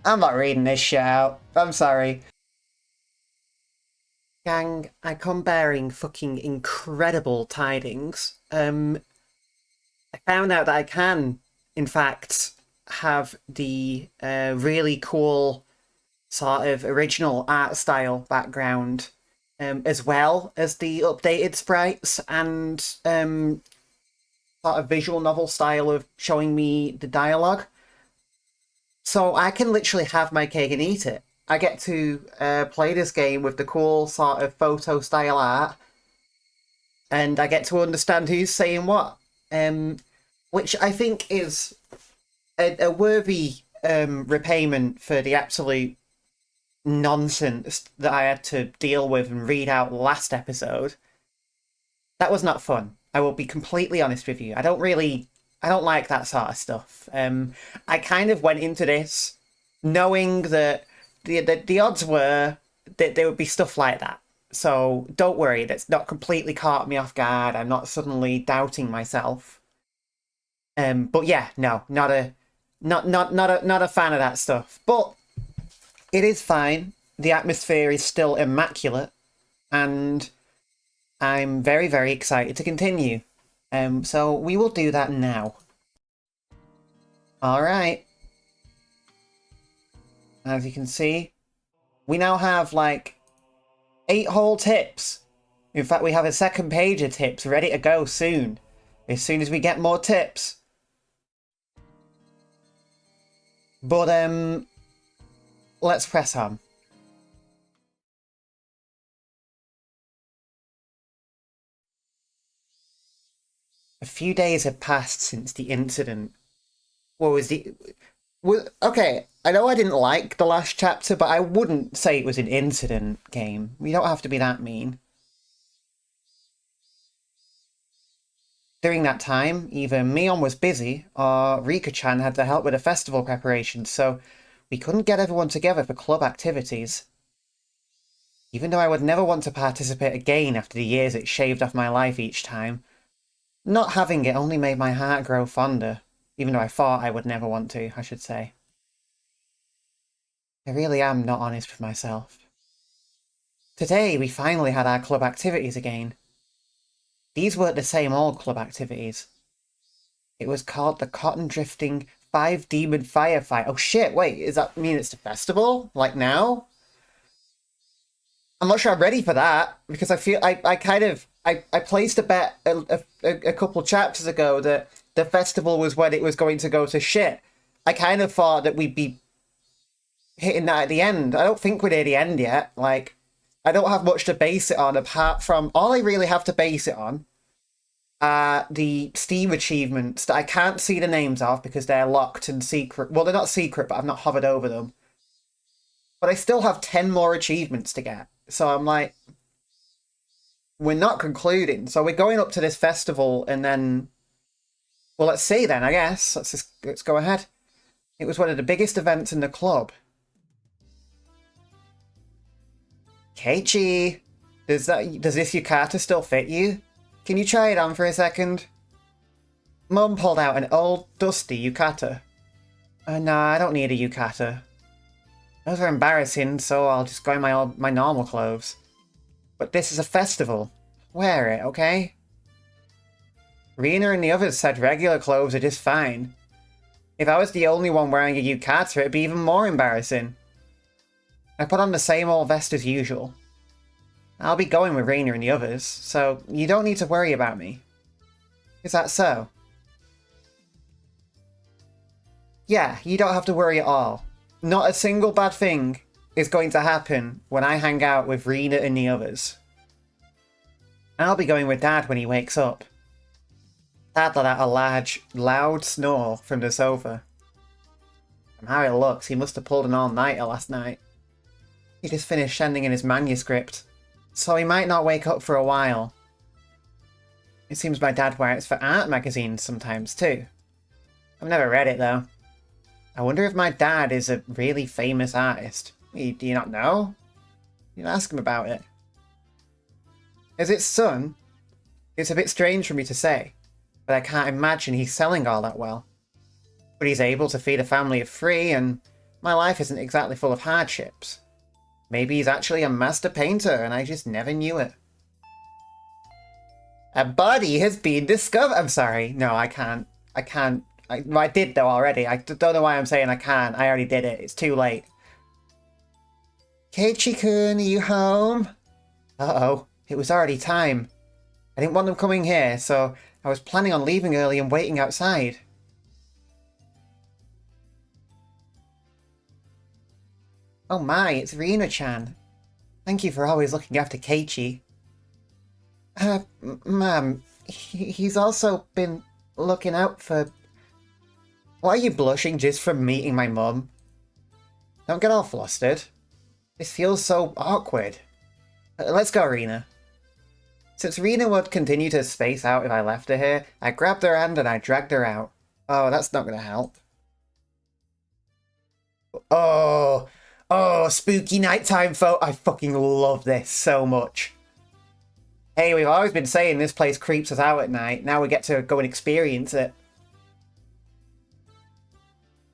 I'm not reading this shit out. I'm sorry. Gang, I come bearing fucking incredible tidings. I found out that I can, in fact, have the really cool sort of original art style background, as well as the updated sprites and sort of visual novel style of showing me the dialogue. So I can literally have my cake and eat it. I get to play this game with the cool sort of photo style art, and I get to understand who's saying what, which I think is a worthy repayment for the absolute nonsense that I had to deal with and read out last episode. That was not fun. I will be completely honest with you. I don't like that sort of stuff. I kind of went into this knowing that the odds were that there would be stuff like that. So don't worry, that's not completely caught me off guard. I'm not suddenly doubting myself. But yeah, no, not a fan of that stuff. But it is fine. The atmosphere is still immaculate, and I'm very, very excited to continue. So we will do that now. All right. As you can see, we now have like 8 whole tips. In fact, we have a second page of tips ready to go soon. As soon as we get more tips. But let's press on. A few days have passed since the incident. What was the... okay, I know I didn't like the last chapter, but I wouldn't say it was an incident game. We don't have to be that mean. During that time, either Mion was busy, or Rika-chan had to help with the festival preparations, so we couldn't get everyone together for club activities. Even though I would never want to participate again after the years it shaved off my life each time, not having it only made my heart grow fonder, even though I thought I would never want to, I should say. I really am not honest with myself. Today, we finally had our club activities again. These weren't the same old club activities. It was called the Cotton Drifting 5 Demon Firefight. Oh shit, wait, does that mean it's the festival? Like now? I'm not sure I'm ready for that, because I feel I placed a bet a couple chapters ago that the festival was when it was going to go to shit. I kind of thought that we'd be hitting that at the end. I don't think we're near the end yet. Like, I don't have much to base it on apart from... all I really have to base it on are the Steam achievements that I can't see the names of because they're locked and secret. Well, they're not secret, but I've not hovered over them. But I still have 10 more achievements to get. So I'm like... we're not concluding. So we're going up to this festival and then... well, let's see then, I guess. Let's go ahead. It was one of the biggest events in the club. Keiichi, does this yukata still fit you? Can you try it on for a second? Mum pulled out an old, dusty yukata. Nah, I don't need a yukata. Those are embarrassing, so I'll just go in my normal clothes. But this is a festival. Wear it, okay? Rina and the others said regular clothes are just fine. If I was the only one wearing a yukata, it'd be even more embarrassing. I put on the same old vest as usual. I'll be going with Rina and the others, so you don't need to worry about me. Is that so? Yeah, you don't have to worry at all. Not a single bad thing is going to happen when I hang out with Rina and the others. I'll be going with Dad when he wakes up. Dad let out a large, loud snore from the sofa. From how it looks, he must have pulled an all-nighter last night. He just finished sending in his manuscript, so he might not wake up for a while. It seems my dad writes for art magazines sometimes too. I've never read it though. I wonder if my dad is a really famous artist. Do you not know? You can ask him about it. As its son, it's a bit strange for me to say, but I can't imagine he's selling all that well. But he's able to feed a family of 3 and My life isn't exactly full of hardships. Maybe he's actually a master painter and I just never knew it. A body has been discovered. I'm sorry. No, I can't. I can't. I did though already. I don't know why I'm saying I can't. I already did it. It's too late. Keiichi-kun, are you home? Uh-oh. It was already time. I didn't want them coming here, so I was planning on leaving early and waiting outside. Oh my, it's Rina-chan. Thank you for always looking after Keiichi. Ma'am, he's also been looking out for... Why are you blushing just from meeting my mum? Don't get all flustered. This feels so awkward. Let's go, Rina. Since Rina would continue to space out if I left her here, I grabbed her hand and I dragged her out. Oh, that's not gonna help. Oh, spooky nighttime photo. I fucking love this so much. Hey, we've always been saying this place creeps us out at night. Now we get to go and experience it.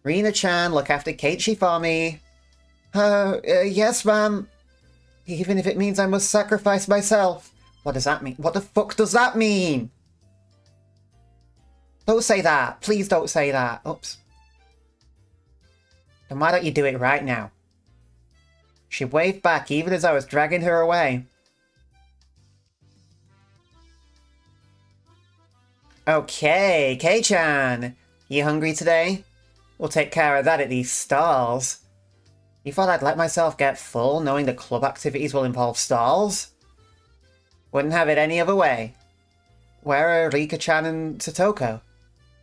Rina-chan, look after Keiichi for me. Yes, ma'am. Even if it means I must sacrifice myself. What does that mean? What the fuck does that mean? Don't say that. Please don't say that. Oops. Then why don't you do it right now? She waved back even as I was dragging her away. Okay, Kei-chan. You hungry today? We'll take care of that at these stalls. You thought I'd let myself get full knowing that club activities will involve stalls? Wouldn't have it any other way. Where are Rika-chan and Satoko?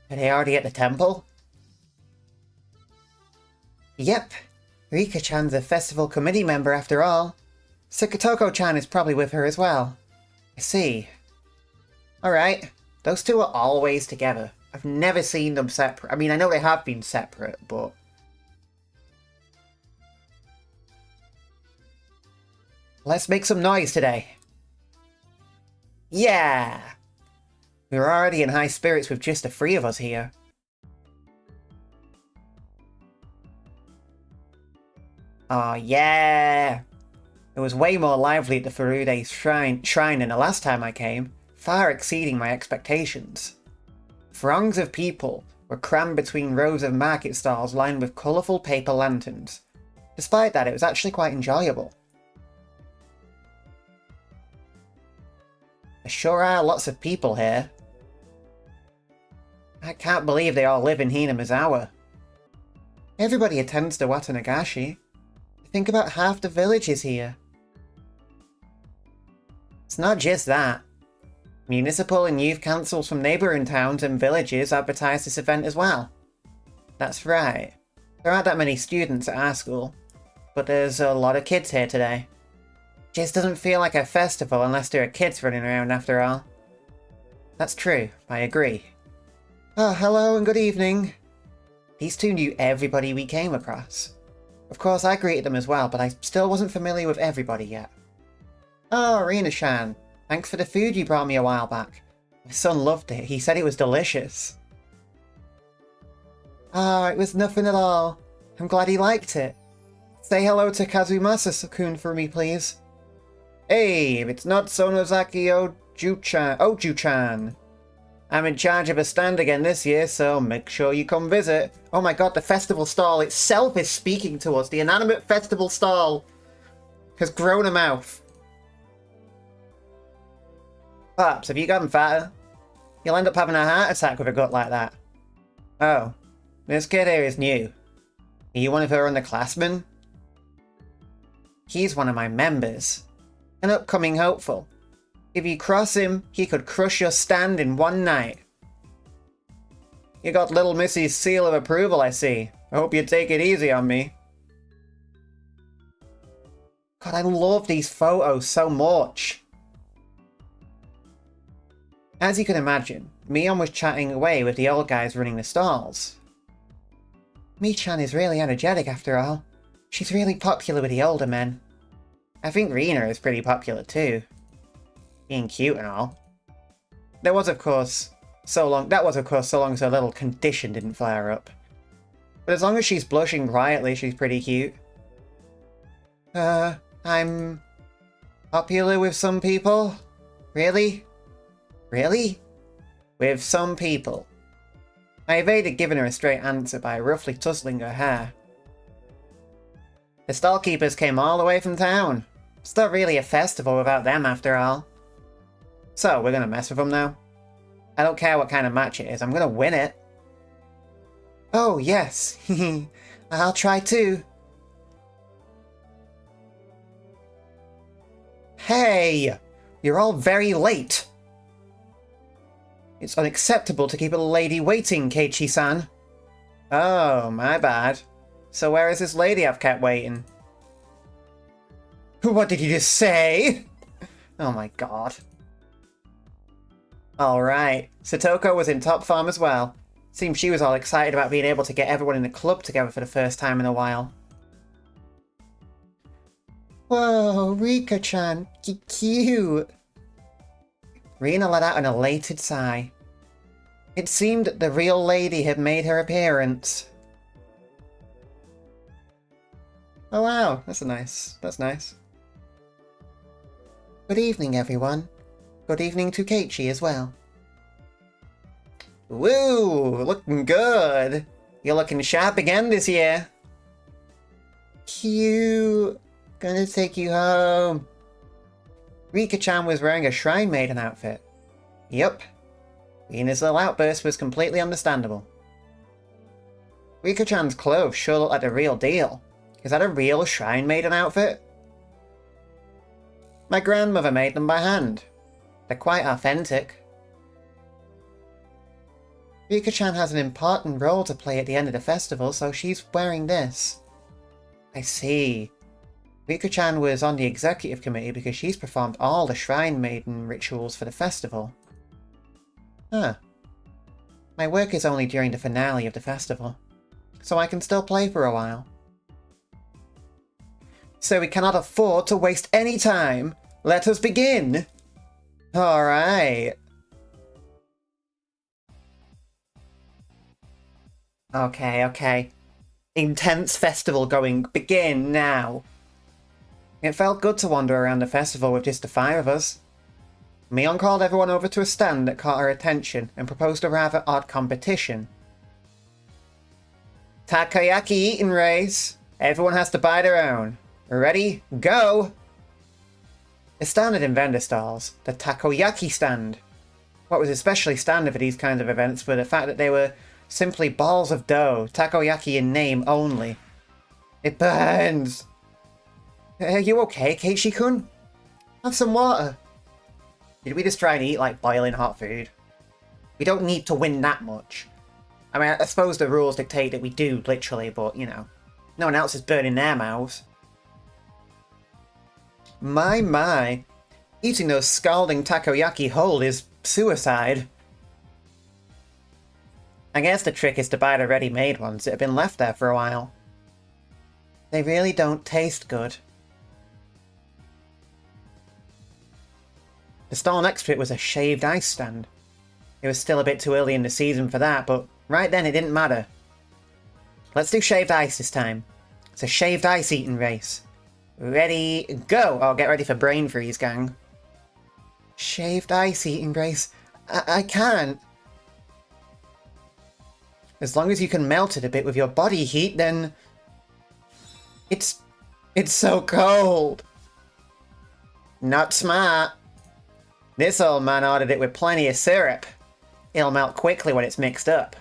Are they already at the temple? Yep. Rika-chan's a festival committee member after all. Sakatoko-chan is probably with her as well. I see. Alright. Those two are always together. I've never seen them separate. I mean, I know they have been separate, but... Let's make some noise today. Yeah! We're already in high spirits with just the three of us here. Oh yeah! It was way more lively at the Furude shrine than the last time I came, far exceeding my expectations. Throngs of people were crammed between rows of market stalls lined with colourful paper lanterns. Despite that, it was actually quite enjoyable. There sure are lots of people here. I can't believe they all live in Hinamizawa. Everybody attends to Watanagashi. Think about half the village is here. It's not just that. Municipal and youth councils from neighbouring towns and villages advertise this event as well. That's right. There aren't that many students at our school, but there's a lot of kids here today. Just doesn't feel like a festival unless there are kids running around after all. That's true, I agree. Oh, hello and good evening. These two knew everybody we came across. Of course, I greeted them as well, but I still wasn't familiar with everybody yet. Oh, Rina-chan. Thanks for the food you brought me a while back. My son loved it. He said it was delicious. Oh, it was nothing at all. I'm glad he liked it. Say hello to Kazumasa-kun for me, please. Hey, if it's not Sonozaki Oju-chan. I'm in charge of a stand again this year, so make sure you come visit. Oh my god, the festival stall itself is speaking to us. The inanimate festival stall has grown a mouth. Pops, have you gotten fatter? You'll end up having a heart attack with a gut like that. Oh, this kid here is new. Are you one of her underclassmen? He's one of my members. An upcoming hopeful. If you cross him, he could crush your stand in one night. You got little Missy's seal of approval, I see. I hope you take it easy on me. God, I love these photos so much. As you can imagine, Mion was chatting away with the old guys running the stalls. Mi-chan is really energetic after all. She's really popular with the older men. I think Rina is pretty popular too. Being cute and all. That was of course so long as her little condition didn't flare up. But as long as she's blushing quietly, she's pretty cute. I'm popular with some people? Really? Really? With some people. I evaded giving her a straight answer by roughly tussling her hair. The stall keepers came all the way from town. It's not really a festival without them, after all. So, we're gonna mess with them now? I don't care what kind of match it is, I'm gonna win it. Oh, yes. I'll try too. Hey! You're all very late. It's unacceptable to keep a lady waiting, Keiichi-san. Oh, my bad. So where is this lady I've kept waiting? What did you just say? Oh my god. Alright, Satoko was in top form as well. Seems she was all excited about being able to get everyone in the club together for the first time in a while. Whoa, Rika-chan, cute. Rina let out an elated sigh. It seemed that the real lady had made her appearance. Oh wow, that's nice. Good evening, everyone. Good evening to Keiichi as well. Woo! Looking good! You're looking sharp again this year. Cute. Gonna take you home. Rika-chan was wearing a Shrine Maiden outfit. Yup. Rina's little outburst was completely understandable. Rika-chan's clothes sure look like the real deal. Is that a real Shrine Maiden outfit? My grandmother made them by hand. They're quite authentic. Rika-chan has an important role to play at the end of the festival, so she's wearing this. I see. Rika-chan was on the executive committee because she's performed all the Shrine Maiden rituals for the festival. Huh. My work is only during the finale of the festival, so I can still play for a while. So we cannot afford to waste any time. Let us begin! Alright. Okay. Intense festival going. Begin now. It felt good to wander around the festival with just the 5 of us. Mion called everyone over to a stand that caught her attention and proposed a rather odd competition. Takoyaki eating race. Everyone has to buy their own. Ready? Go! A standard in vendor stalls, the takoyaki stand. What was especially standard for these kinds of events were the fact that they were simply balls of dough, takoyaki in name only. It burns! Are you okay, Keiichi-kun? Have some water. Did we just try and eat like boiling hot food? We don't need to win that much. I mean, I suppose the rules dictate that we do, literally, but, you know, no one else is burning their mouths. My. Eating those scalding takoyaki whole is suicide. I guess the trick is to buy the ready-made ones that have been left there for a while. They really don't taste good. The stall next to it was a shaved ice stand. It was still a bit too early in the season for that, but right then it didn't matter. Let's do shaved ice this time. It's a shaved ice eating race. Ready, go! Oh, get ready for brain freeze, gang. Shaved ice eating race. I can't. As long as you can melt it a bit with your body heat, then... It's so cold. Not smart. This old man ordered it with plenty of syrup. It'll melt quickly when it's mixed up.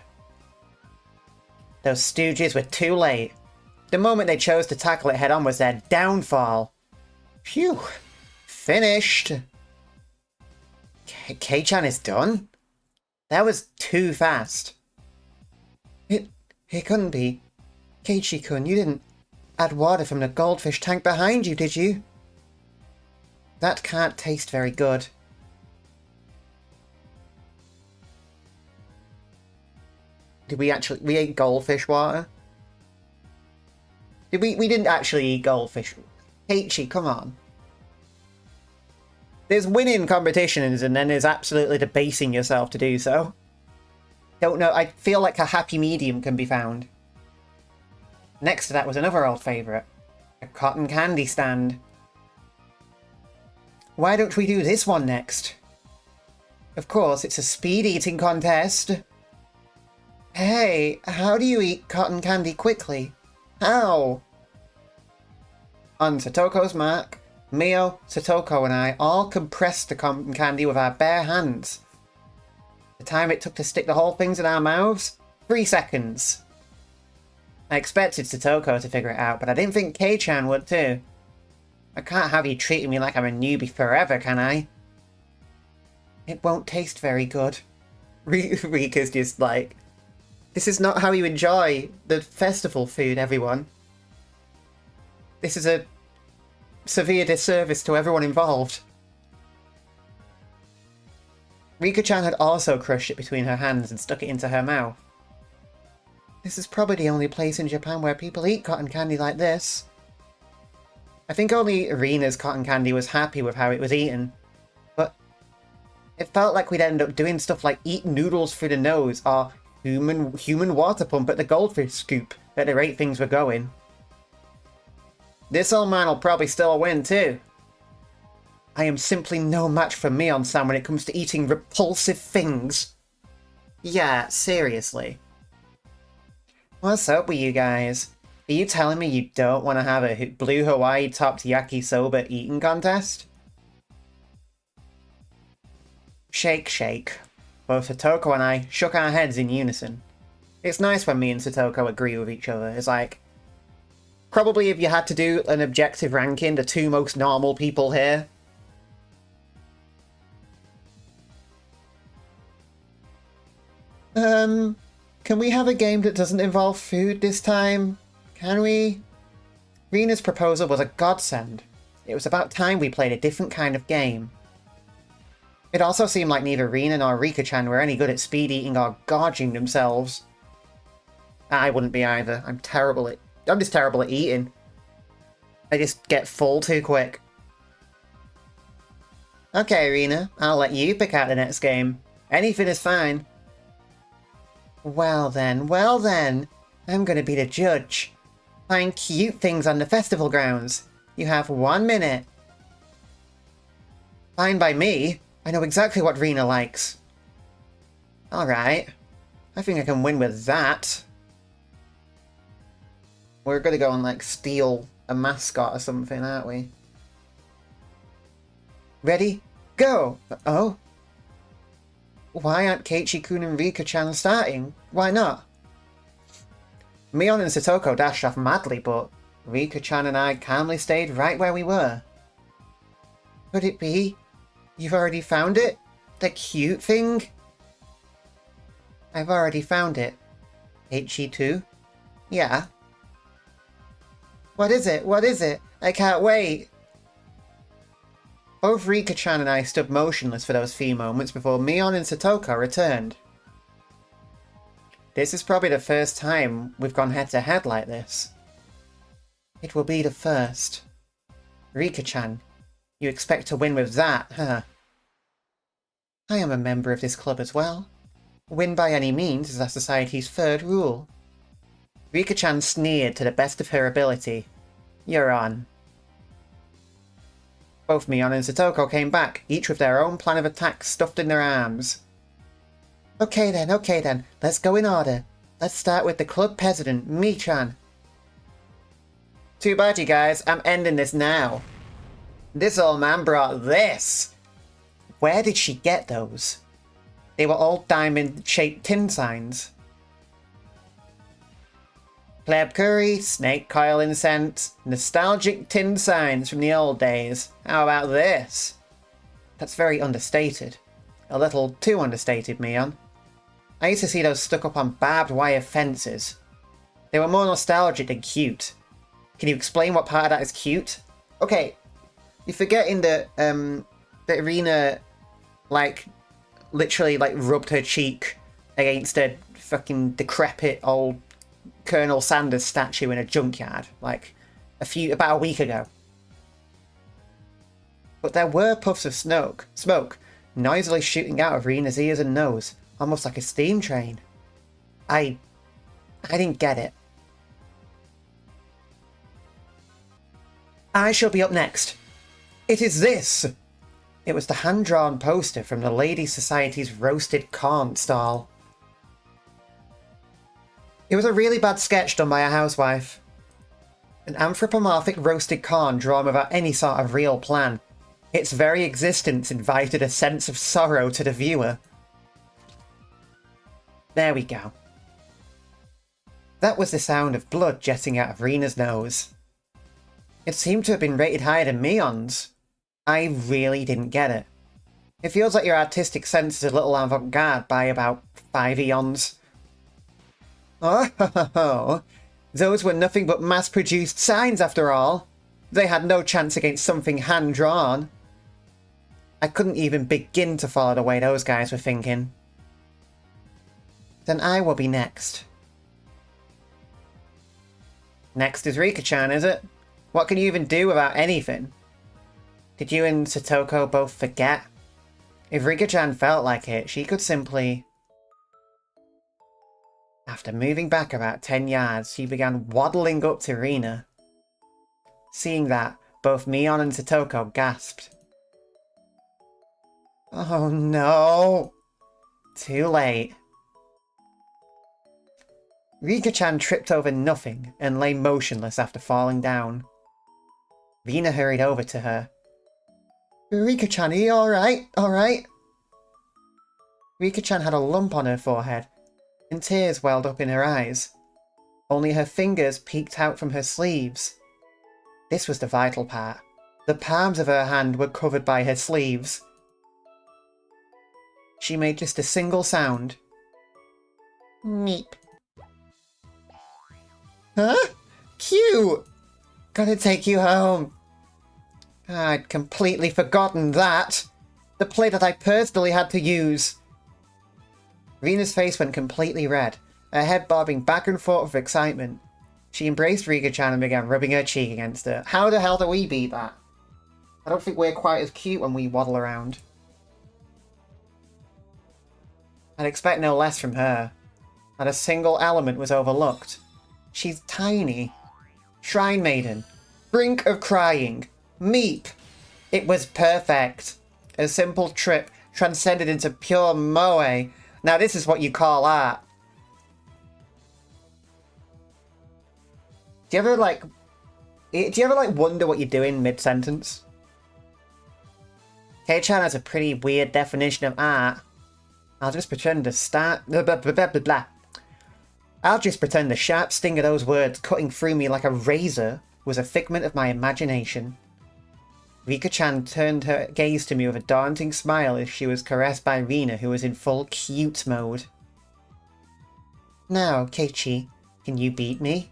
Those stooges were too late. The moment they chose to tackle it head-on was their downfall. Phew. Finished. Kei-chan is done? That was too fast. It couldn't be. Keiichi-kun, you didn't add water from the goldfish tank behind you, did you? That can't taste very good. Did we actually... We ate goldfish water? Did we didn't actually eat goldfish. Keiichi, come on. There's winning competitions and then there's absolutely debasing yourself to do so. Don't know, I feel like a happy medium can be found. Next to that was another old favourite, a cotton candy stand. Why don't we do this one next? Of course, it's a speed eating contest. Hey, how do you eat cotton candy quickly? How? On Satoko's mark, Mio, Satoko and I all compressed the cotton candy with our bare hands. The time it took to stick the whole things in our mouths? 3 seconds. I expected Satoko to figure it out, but I didn't think Kei-chan would too. I can't have you treating me like I'm a newbie forever, can I? It won't taste very good. Rika's just like, this is not how you enjoy the festival food, everyone. This is a severe disservice to everyone involved. Rika-chan had also crushed it between her hands and stuck it into her mouth. This is probably the only place in Japan where people eat cotton candy like this. I think only Irina's cotton candy was happy with how it was eaten. But it felt like we'd end up doing stuff like eat noodles through the nose or human water pump at the goldfish scoop at the rate things were going. This old man will probably still win too. I am simply no match for Mion-san when it comes to eating repulsive things. Yeah, seriously. What's up with you guys? Are you telling me you don't want to have a blue Hawaii topped yakisoba eating contest? Shake, shake. Both Satoko and I shook our heads in unison. It's nice when me and Satoko agree with each other. It's like, probably if you had to do an objective ranking, the two most normal people here. Can we have a game that doesn't involve food this time? Can we? Rina's proposal was a godsend. It was about time we played a different kind of game. It also seemed like neither Rina nor Rika-chan were any good at speed eating or gorging themselves. I wouldn't be either. I'm just terrible at eating. I just get full too quick. Okay, Rina, I'll let you pick out the next game. Anything is fine. Well then, I'm gonna be the judge. Find cute things on the festival grounds. You have 1 minute. Fine by me. I know exactly what Rina likes. Alright. I think I can win with that. We're gonna go and, like, steal a mascot or something, aren't we? Ready? Go! Oh? Why aren't Keiichi-kun and Rika-chan starting? Why not? Mion and Satoko dashed off madly, but Rika-chan and I calmly stayed right where we were. Could it be? You've already found it? The cute thing? I've already found it. Keiichi too? Yeah. What is it? What is it? I can't wait! Both Rika-chan and I stood motionless for those few moments before Mion and Satoko returned. This is probably the first time we've gone head-to-head like this. It will be the first. Rika-chan, you expect to win with that, huh? I am a member of this club as well. Win by any means is our society's third rule. Rika-chan sneered to the best of her ability. You're on. Both Mion and Satoko came back, each with their own plan of attack stuffed in their arms. Okay then, let's go in order. Let's start with the club president, Mi-chan. Too bad, you guys, I'm ending this now. This old man brought this! Where did she get those? They were all diamond-shaped tin signs. Pleb curry, snake coil incense, nostalgic tin signs from the old days. How about this? That's very understated. A little too understated, Mion. I used to see those stuck up on barbed wire fences. They were more nostalgic than cute. Can you explain what part of that is cute? Okay, you're forgetting that, that Irina, like, literally, like, rubbed her cheek against a fucking decrepit old Colonel Sanders statue in a junkyard, like, about a week ago. But there were puffs of smoke, noisily shooting out of Rina's ears and nose, almost like a steam train. I didn't get it. I shall be up next. It is this! It was the hand-drawn poster from the Ladies' Society's roasted corn stall. It was a really bad sketch done by a housewife. An anthropomorphic roasted corn drawn without any sort of real plan. Its very existence invited a sense of sorrow to the viewer. There we go. That was the sound of blood jetting out of Rena's nose. It seemed to have been rated higher than Mion's. I really didn't get it. It feels like your artistic sense is a little avant-garde by about 5 eons. Oh, those were nothing but mass-produced signs after all. They had no chance against something hand-drawn. I couldn't even begin to follow the way those guys were thinking. Then I will be next. Next is Rika-chan, is it? What can you even do without anything? Did you and Satoko both forget? If Rika-chan felt like it, she could simply... After moving back about 10 yards, she began waddling up to Rina. Seeing that, both Mion and Satoko gasped. Oh no! Too late. Rika-chan tripped over nothing and lay motionless after falling down. Rina hurried over to her. Rika-chan, are you alright? Alright? Rika-chan had a lump on her forehead, and tears welled up in her eyes. Only her fingers peeked out from her sleeves. This was the vital part. The palms of her hand were covered by her sleeves. She made just a single sound. Meep. Huh? Cute! Gotta take you home. I'd completely forgotten that. The play that I personally had to use. Rina's face went completely red, her head bobbing back and forth with excitement. She embraced Rika-chan and began rubbing her cheek against her. How the hell do we beat that? I don't think we're quite as cute when we waddle around. I'd expect no less from her. Not a single element was overlooked. She's tiny. Shrine Maiden. Brink of crying. Meep. It was perfect. A simple trip transcended into pure moe. Now this is what you call art. Do you ever wonder what you're doing mid-sentence? K-chan has a pretty weird definition of art. I'll just pretend to start... blah, blah, blah, blah, blah, blah. I'll just pretend the sharp sting of those words cutting through me like a razor was a figment of my imagination. Rika-chan turned her gaze to me with a daunting smile as she was caressed by Rina, who was in full cute mode. Now, Keiichi, can you beat me?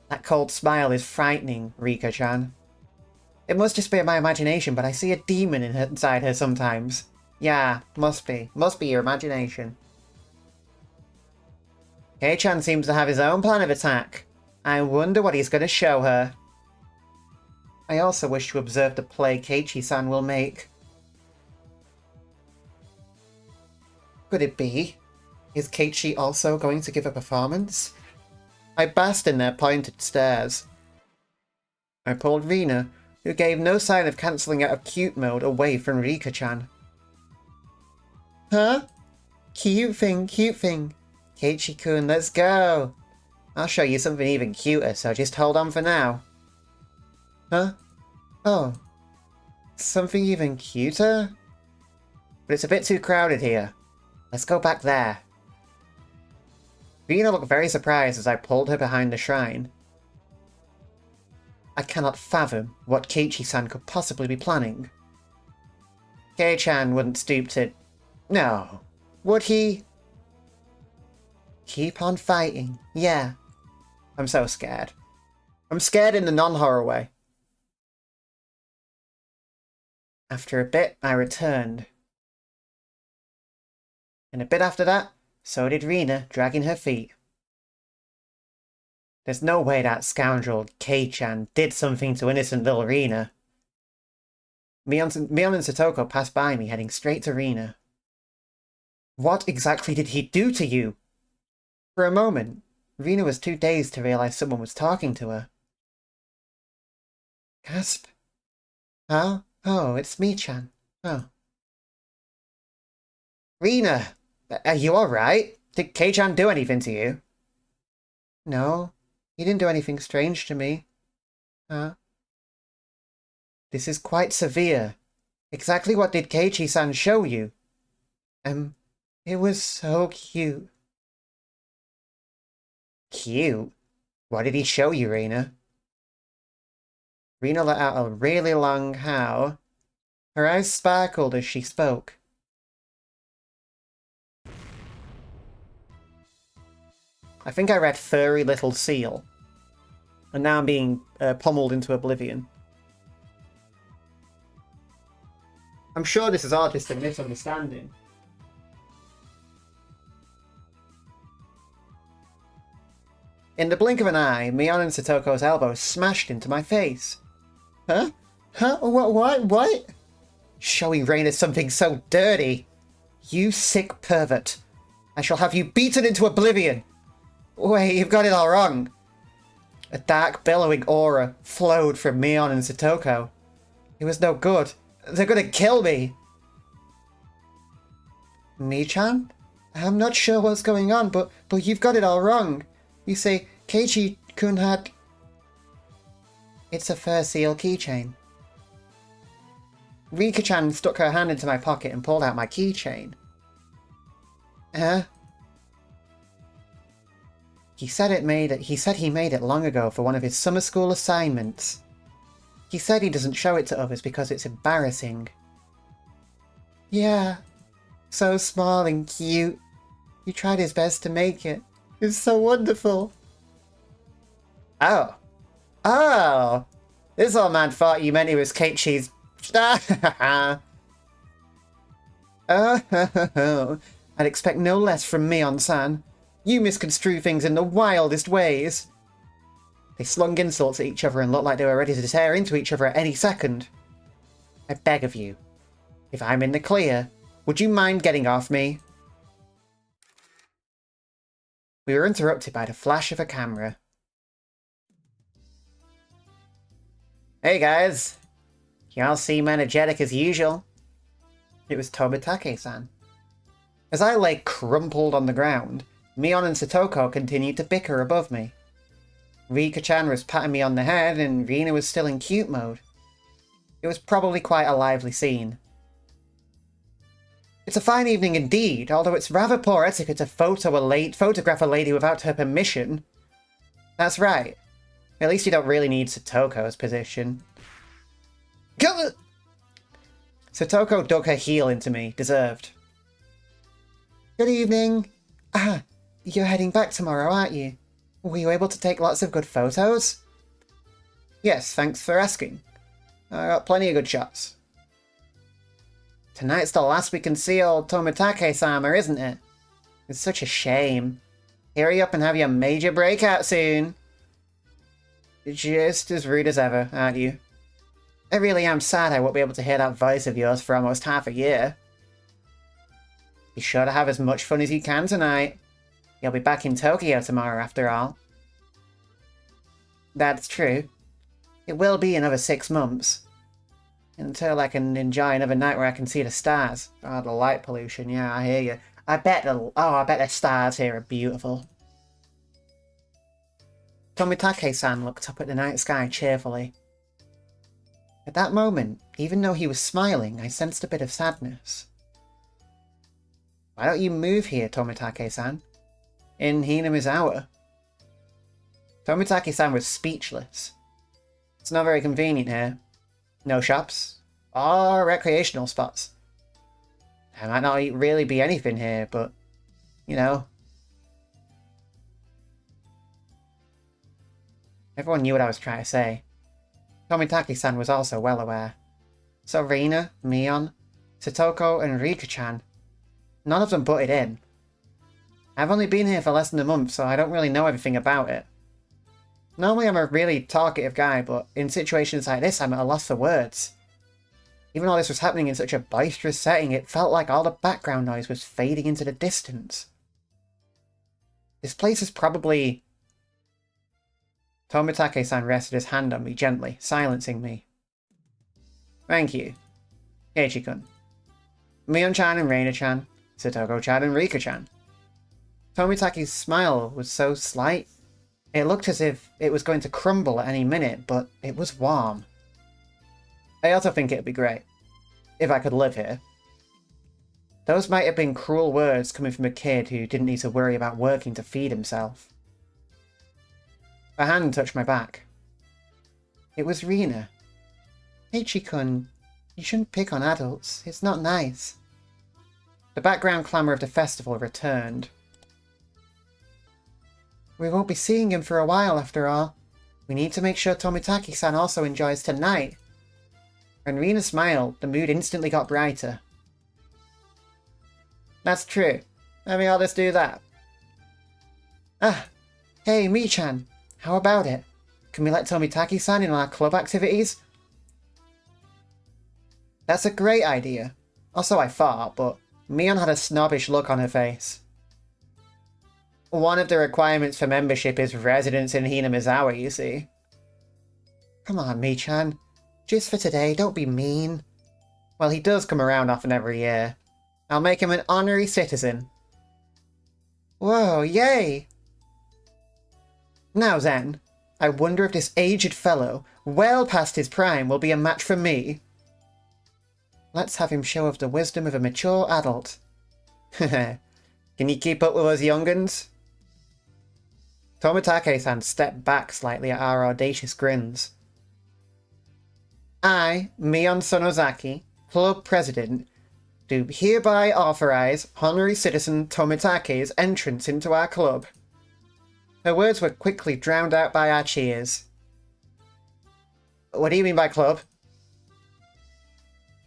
That cold smile is frightening, Rika-chan. It must just be my imagination, but I see a demon inside her sometimes. Yeah, must be. Must be your imagination. Kei-chan seems to have his own plan of attack. I wonder what he's going to show her. I also wish to observe the play Keiichi-san will make. Could it be? Is Keiichi also going to give a performance? I basked in their pointed stares. I pulled Rina, who gave no sign of cancelling out of cute mode, away from Rika-chan. Huh? Cute thing, cute thing. Keiichi-kun, let's go! I'll show you something even cuter, so just hold on for now. Huh? Oh. Something even cuter? But it's a bit too crowded here. Let's go back there. Rina looked very surprised as I pulled her behind the shrine. I cannot fathom what Keiichi-san could possibly be planning. Kei-chan wouldn't stoop to... No. Would he? Keep on fighting. Yeah. I'm so scared. I'm scared in the non-horror way. After a bit, I returned. And a bit after that, so did Rina, dragging her feet. There's no way that scoundrel Kei-chan did something to innocent little Rina. Mion and Satoko passed by me, heading straight to Rina. What exactly did he do to you? For a moment, Rina was too dazed to realize someone was talking to her. Gasp. Huh? Oh, it's me-chan. Oh. Rina! Are you alright? Did Kei-chan do anything to you? No, he didn't do anything strange to me. Huh? This is quite severe. Exactly what did Keiichi-san show you? It was so cute. Cute? What did he show you, Rina? Rina let out a really long howl. Her eyes sparkled as she spoke. I think I read furry little seal. And now I'm being pummeled into oblivion. I'm sure this is all just a misunderstanding. In the blink of an eye, Mion and Satoko's elbows smashed into my face. Huh? Huh? What? Showing Reina something so dirty. You sick pervert. I shall have you beaten into oblivion. Wait, you've got it all wrong. A dark, billowing aura flowed from Mion and Satoko. It was no good. They're gonna kill me. Mi-chan? I'm not sure what's going on, but you've got it all wrong. You say Keiichi-kun had... It's a fur seal keychain. Rika-chan stuck her hand into my pocket and pulled out my keychain. Huh? He said he made it long ago for one of his summer school assignments. He said he doesn't show it to others because it's embarrassing. Yeah, so small and cute. He tried his best to make it. It's so wonderful. Oh. Oh! This old man thought you meant he was Keiichi's... Oh, I'd expect no less from Mion-san. You misconstrue things in the wildest ways. They slung insults at each other and looked like they were ready to tear into each other at any second. I beg of you, if I'm in the clear, would you mind getting off me? We were interrupted by the flash of a camera. Hey guys, y'all seem energetic as usual. It was Tomitake-san. As I lay crumpled on the ground, Mion and Satoko continued to bicker above me. Rika-chan was patting me on the head and Rina was still in cute mode. It was probably quite a lively scene. It's a fine evening indeed, although it's rather poor etiquette to photograph a lady without her permission. That's right. At least you don't really need Satoko's position. Satoko dug her heel into me, deserved. Good evening. Ah, you're heading back tomorrow, aren't you? Were you able to take lots of good photos? Yes, thanks for asking. I got plenty of good shots. Tonight's the last we can see old Tomitake-sama, isn't it? It's such a shame. Hurry up and have your major breakout soon. Just as rude as ever, aren't you? I really am sad I won't be able to hear that voice of yours for almost half a year. Be sure to have as much fun as you can tonight. You'll be back in Tokyo tomorrow, after all. That's true. It will be another 6 months. Until I can enjoy another night where I can see the stars. Oh, the light pollution, yeah, I hear you. I bet the stars here are beautiful. Tomitake-san looked up at the night sky cheerfully. At that moment, even though he was smiling, I sensed a bit of sadness. Why don't you move here, Tomitake-san? In Hinamizawa. Tomitake-san was speechless. It's not very convenient here. No shops, or recreational spots. There might not really be anything here, but, you know. Everyone knew what I was trying to say. Tomitake-san was also well aware. So Rina, Mion, Satoko, and Rika-chan, none of them butted in. I've only been here for less than a month, so I don't really know everything about it. Normally I'm a really talkative guy, but in situations like this I'm at a loss for words. Even though this was happening in such a boisterous setting, it felt like all the background noise was fading into the distance. This place is probably Tomitake-san rested his hand on me gently, silencing me. Thank you. Keiichi-kun. Mion-chan and Reina-chan. Satoko-chan and Rika-chan. Tomitake's smile was so slight. It looked as if it was going to crumble at any minute, but it was warm. I also think it'd be great. If I could live here. Those might have been cruel words coming from a kid who didn't need to worry about working to feed himself. A hand touched my back. It was Rina. Keiichi-kun, you shouldn't pick on adults. It's not nice. The background clamour of the festival returned. We won't be seeing him for a while, after all. We need to make sure Tomitake-san also enjoys tonight. When Rina smiled, the mood instantly got brighter. That's true. Let me all just do that. Ah, hey, Mi-chan. How about it? Can we let Tomitake-san in on our club activities? That's a great idea. Also, I thought, but Mion had a snobbish look on her face. One of the requirements for membership is residence in Hinamizawa, you see. Come on, Mi-chan. Just for today, don't be mean. Well, he does come around often every year. I'll make him an honorary citizen. Whoa, yay! Now then, I wonder if this aged fellow, well past his prime, will be a match for me. Let's have him show off the wisdom of a mature adult. Can you keep up with us young'uns? Tomitake-san stepped back slightly at our audacious grins. I, Mion Sonozaki, club president, do hereby authorize honorary citizen Tomitake's entrance into our club. Her words were quickly drowned out by our cheers. What do you mean by club?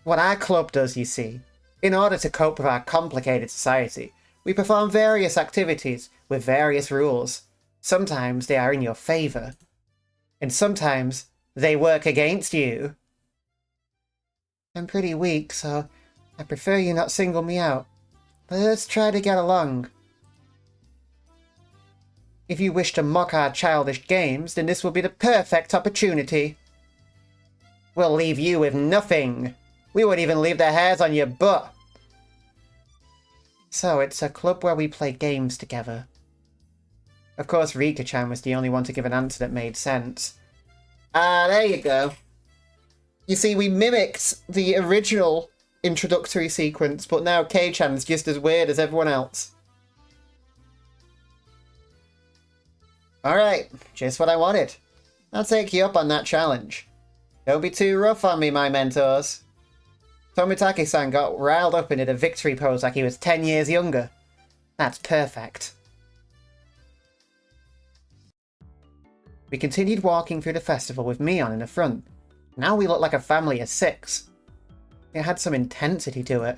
What our club does, you see. In order to cope with our complicated society, we perform various activities with various rules. Sometimes they are in your favour, and sometimes they work against you. I'm pretty weak, so I prefer you not single me out. Let's try to get along. If you wish to mock our childish games, then this will be the perfect opportunity. We'll leave you with nothing. We won't even leave the hairs on your butt. So it's a club where we play games together. Of course, Rika-chan was the only one to give an answer that made sense. Ah, there you go. You see, we mimicked the original introductory sequence, but now Kei-chan's just as weird as everyone else. Alright, just what I wanted. I'll take you up on that challenge. Don't be too rough on me, my mentors. Tomitake-san got riled up and did a victory pose like he was 10 years younger. That's perfect. We continued walking through the festival with Mion in the front. Now we looked like a family of 6. It had some intensity to it.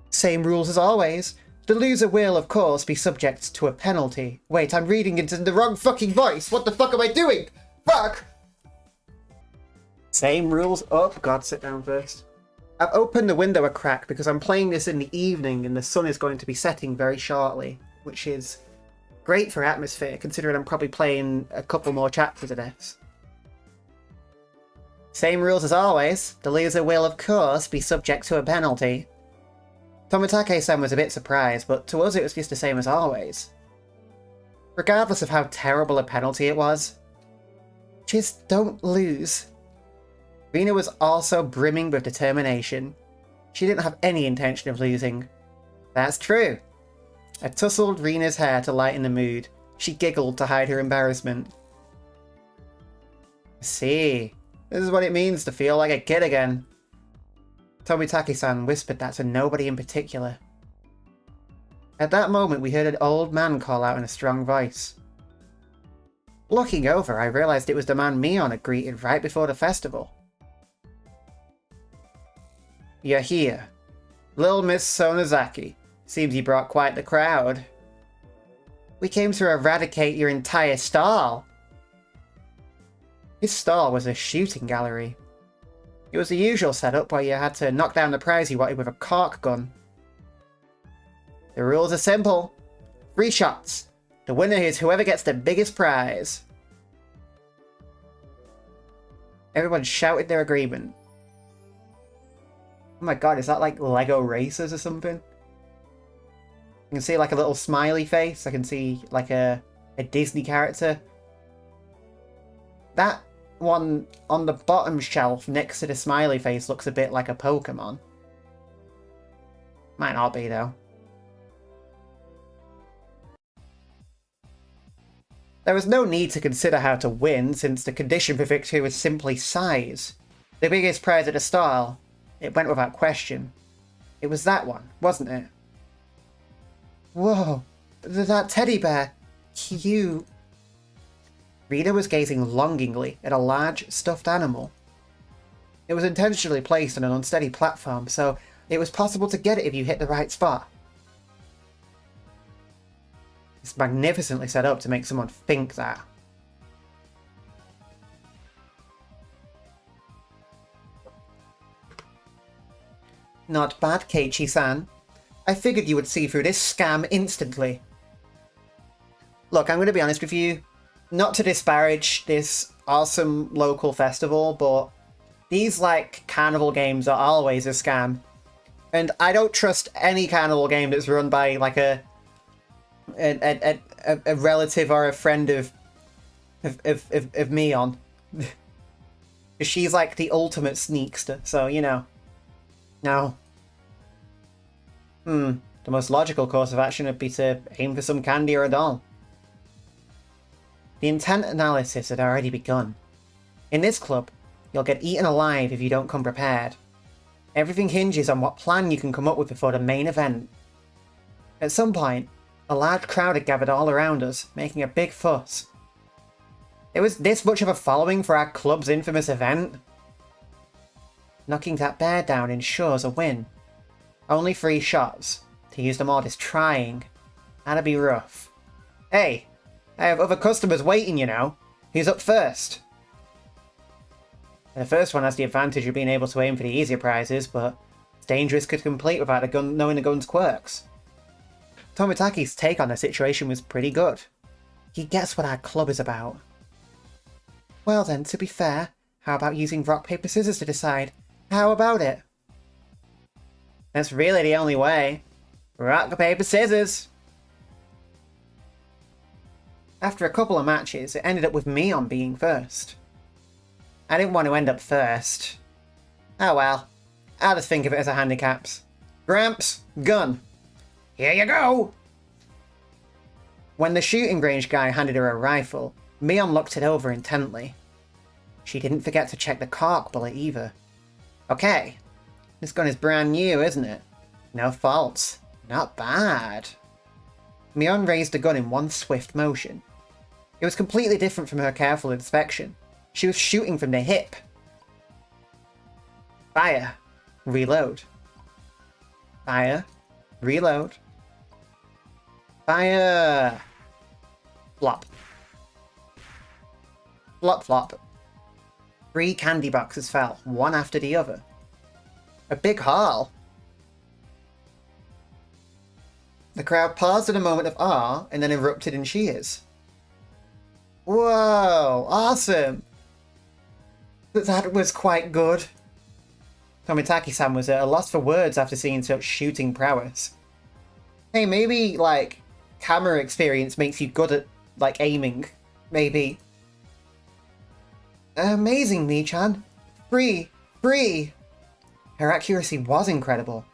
Same rules as always. The loser will, of course, be subject to a penalty. Wait, I'm reading it in the wrong fucking voice! What the fuck am I doing? Fuck! Same rules. Oh, God, sit down first. I've opened the window a crack because I'm playing this in the evening and the sun is going to be setting very shortly, which is great for atmosphere, considering I'm probably playing a couple more chapters of this. Same rules as always. The loser will, of course, be subject to a penalty. Tomitake-san was a bit surprised, but to us it was just the same as always. Regardless of how terrible a penalty it was, just don't lose. Rina was also brimming with determination. She didn't have any intention of losing. That's true. I tousled Rina's hair to lighten the mood. She giggled to hide her embarrassment. See, this is what it means to feel like a kid again. Tomitake-san whispered that to nobody in particular. At that moment, we heard an old man call out in a strong voice. Looking over, I realised it was the man Mion had greeted right before the festival. You're here. Little Miss Sonozaki. Seems you brought quite the crowd. We came to eradicate your entire stall. His stall was a shooting gallery. It was the usual setup where you had to knock down the prize you wanted with a cork gun. The rules are simple. 3 shots. The winner is whoever gets the biggest prize. Everyone shouted their agreement. Oh my god, is that like Lego Racers or something? You can see like a little smiley face. I can see like a Disney character. That one on the bottom shelf next to the smiley face looks a bit like a Pokemon. Might not be though. There was no need to consider how to win, since the condition for victory was simply size. The biggest prize at the stall. It went without question. It was that one, wasn't it? Whoa, that teddy bear. Cute. Rita was gazing longingly at a large, stuffed animal. It was intentionally placed on an unsteady platform, so it was possible to get it if you hit the right spot. It's magnificently set up to make someone think that. Not bad, Keiichi-san. I figured you would see through this scam instantly. Look, I'm going to be honest with you. Not to disparage this awesome local festival, but these, like, carnival games are always a scam. And I don't trust any carnival game that's run by, like, a relative or a friend of me on. She's, like, the ultimate sneakster, so, you know. No. The most logical course of action would be to aim for some candy or a doll. The intent analysis had already begun. In this club, you'll get eaten alive if you don't come prepared. Everything hinges on what plan you can come up with before the main event. At some point, a large crowd had gathered all around us, making a big fuss. There was this much of a following for our club's infamous event. Knocking that bear down ensures a win. Only 3 shots. To use them all is trying. That'd be rough. Hey, I have other customers waiting, you know. Who's up first? The first one has the advantage of being able to aim for the easier prizes, but it's dangerous to complete without the gun knowing the gun's quirks. Tomitaki's take on the situation was pretty good. He gets what our club is about. Well then, to be fair, how about using rock, paper, scissors to decide? How about it? That's really the only way. Rock, paper, scissors! After a couple of matches, it ended up with me on being first. I didn't want to end up first. Oh well. I'll just think of it as a handicaps. Gramps, gun. Here you go! When the shooting range guy handed her a rifle, Mion looked it over intently. She didn't forget to check the cork bullet either. Okay, this gun is brand new, isn't it? No faults. Not bad. Mion raised the gun in one swift motion. It was completely different from her careful inspection. She was shooting from the hip. Fire. Reload. Fire. Reload. Fire. Flop. Flop flop. 3 candy boxes fell, one after the other. A big haul. The crowd paused at a moment of awe and then erupted in cheers. Whoa, awesome! That was quite good. Tomitaki-san was at a loss for words after seeing such shooting prowess. Hey, maybe, like, camera experience makes you good at, like, aiming. Maybe. Amazing, Mi-chan. Free! Free! Her accuracy was incredible.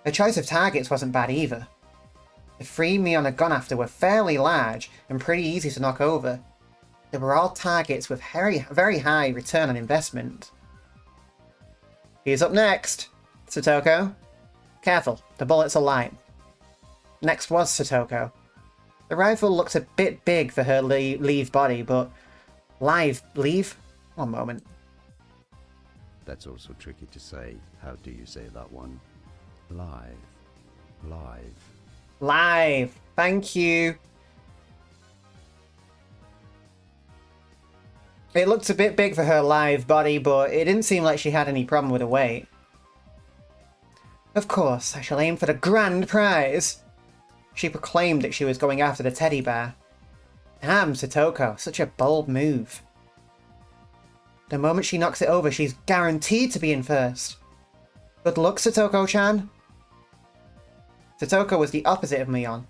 Her choice of targets wasn't bad either. The 3 Mion had gone after were fairly large and pretty easy to knock over. They were all targets with very high return on investment. He's up next, Satoko. Careful, the bullets are light. Next was Satoko. The rifle looked a bit big for her leave body, but leave? One moment. That's also tricky to say. How do you say that one? Live. Live. Thank you. It looked a bit big for her live body, but it didn't seem like she had any problem with her weight. Of course, I shall aim for the grand prize. She proclaimed that she was going after the teddy bear, Damn, Satoko, such a bold move. The moment she knocks it over, she's guaranteed to be in first. Good luck, Satoko-chan. Satoko was the opposite of Mion.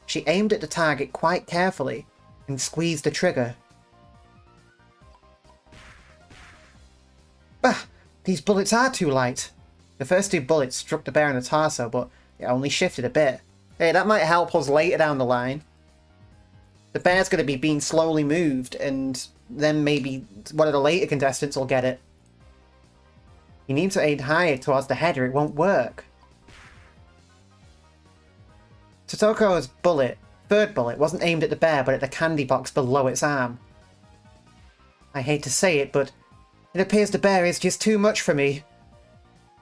She aimed at the target quite carefully and squeezed the trigger. Bah! These bullets are too light. The first 2 bullets struck the bear in the torso, but it only shifted a bit. Hey, that might help us later down the line. The bear's going to be being slowly moved, and then maybe one of the later contestants will get it. You need to aim higher towards the head or it won't work. Satoko's bullet, third bullet, wasn't aimed at the bear but at the candy box below its arm. I hate to say it, but it appears the bear is just too much for me.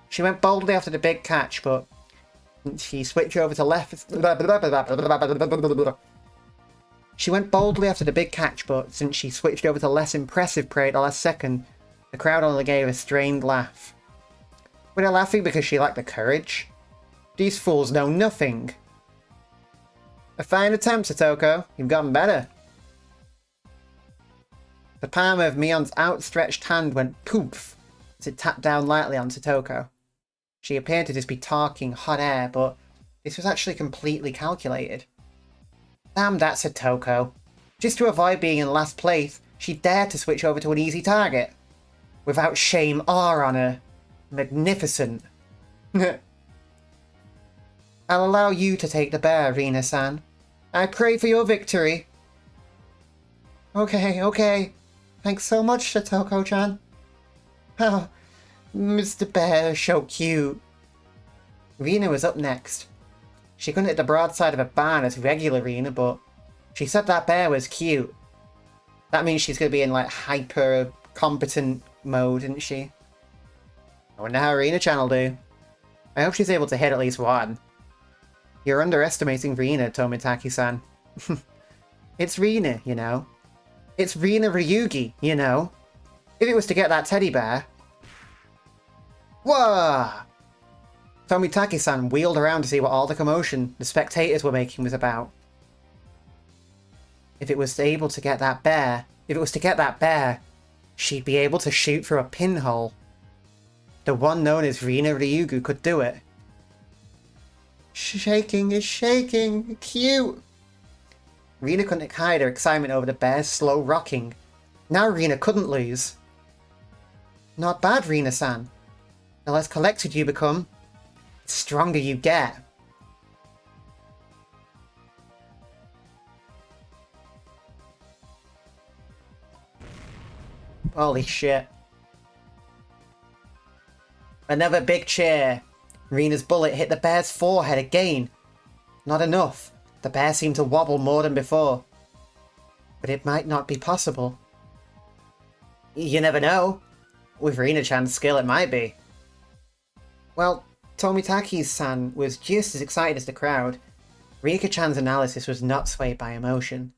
She went boldly after the big catch, but she switched over to left. She went boldly after the big catch, but since she switched over to less impressive prey at the last second, the crowd only gave a strained laugh. Were they laughing because she lacked the courage? These fools know nothing. A fine attempt, Satoko. You've gotten better. The palm of Mion's outstretched hand went poof as it tapped down lightly on Satoko. She appeared to just be talking hot air, but this was actually completely calculated. Damn that Satoko. Just to avoid being in last place, she dared to switch over to an easy target. Without shame or honour. Magnificent. I'll allow you to take the bear, Rina-san. I pray for your victory. Okay. Thanks so much, Satoko-chan. Oh, Mr. Bear, so cute. Rina was up next. She couldn't hit the broadside of a barn as regular Rina, but she said that bear was cute. That means she's going to be in like hyper competent mode, isn't she? I wonder how Rina-chan will do. I hope she's able to hit at least one. You're underestimating Rina, Tomitaki-san. It's Rina, you know. It's Rina Ryugi, you know. If it was to get that teddy bear... Whoa! Tomitaki-san wheeled around to see what all the commotion the spectators were making was about. If it was able to get that bear... she'd be able to shoot through a pinhole. The one known as Rina Ryugu could do it. Shaking is shaking. Cute. Rina couldn't hide her excitement over the bear's slow rocking. Now Rina couldn't lose. Not bad, Rina-san. The less collected you become, the stronger you get. Holy shit. Another big cheer. Rina's bullet hit the bear's forehead again. Not enough. The bear seemed to wobble more than before. But it might not be possible. You never know. With Rina-chan's skill, it might be. Well, Tomitaki-san was just as excited as the crowd. Rika-chan's analysis was not swayed by emotion.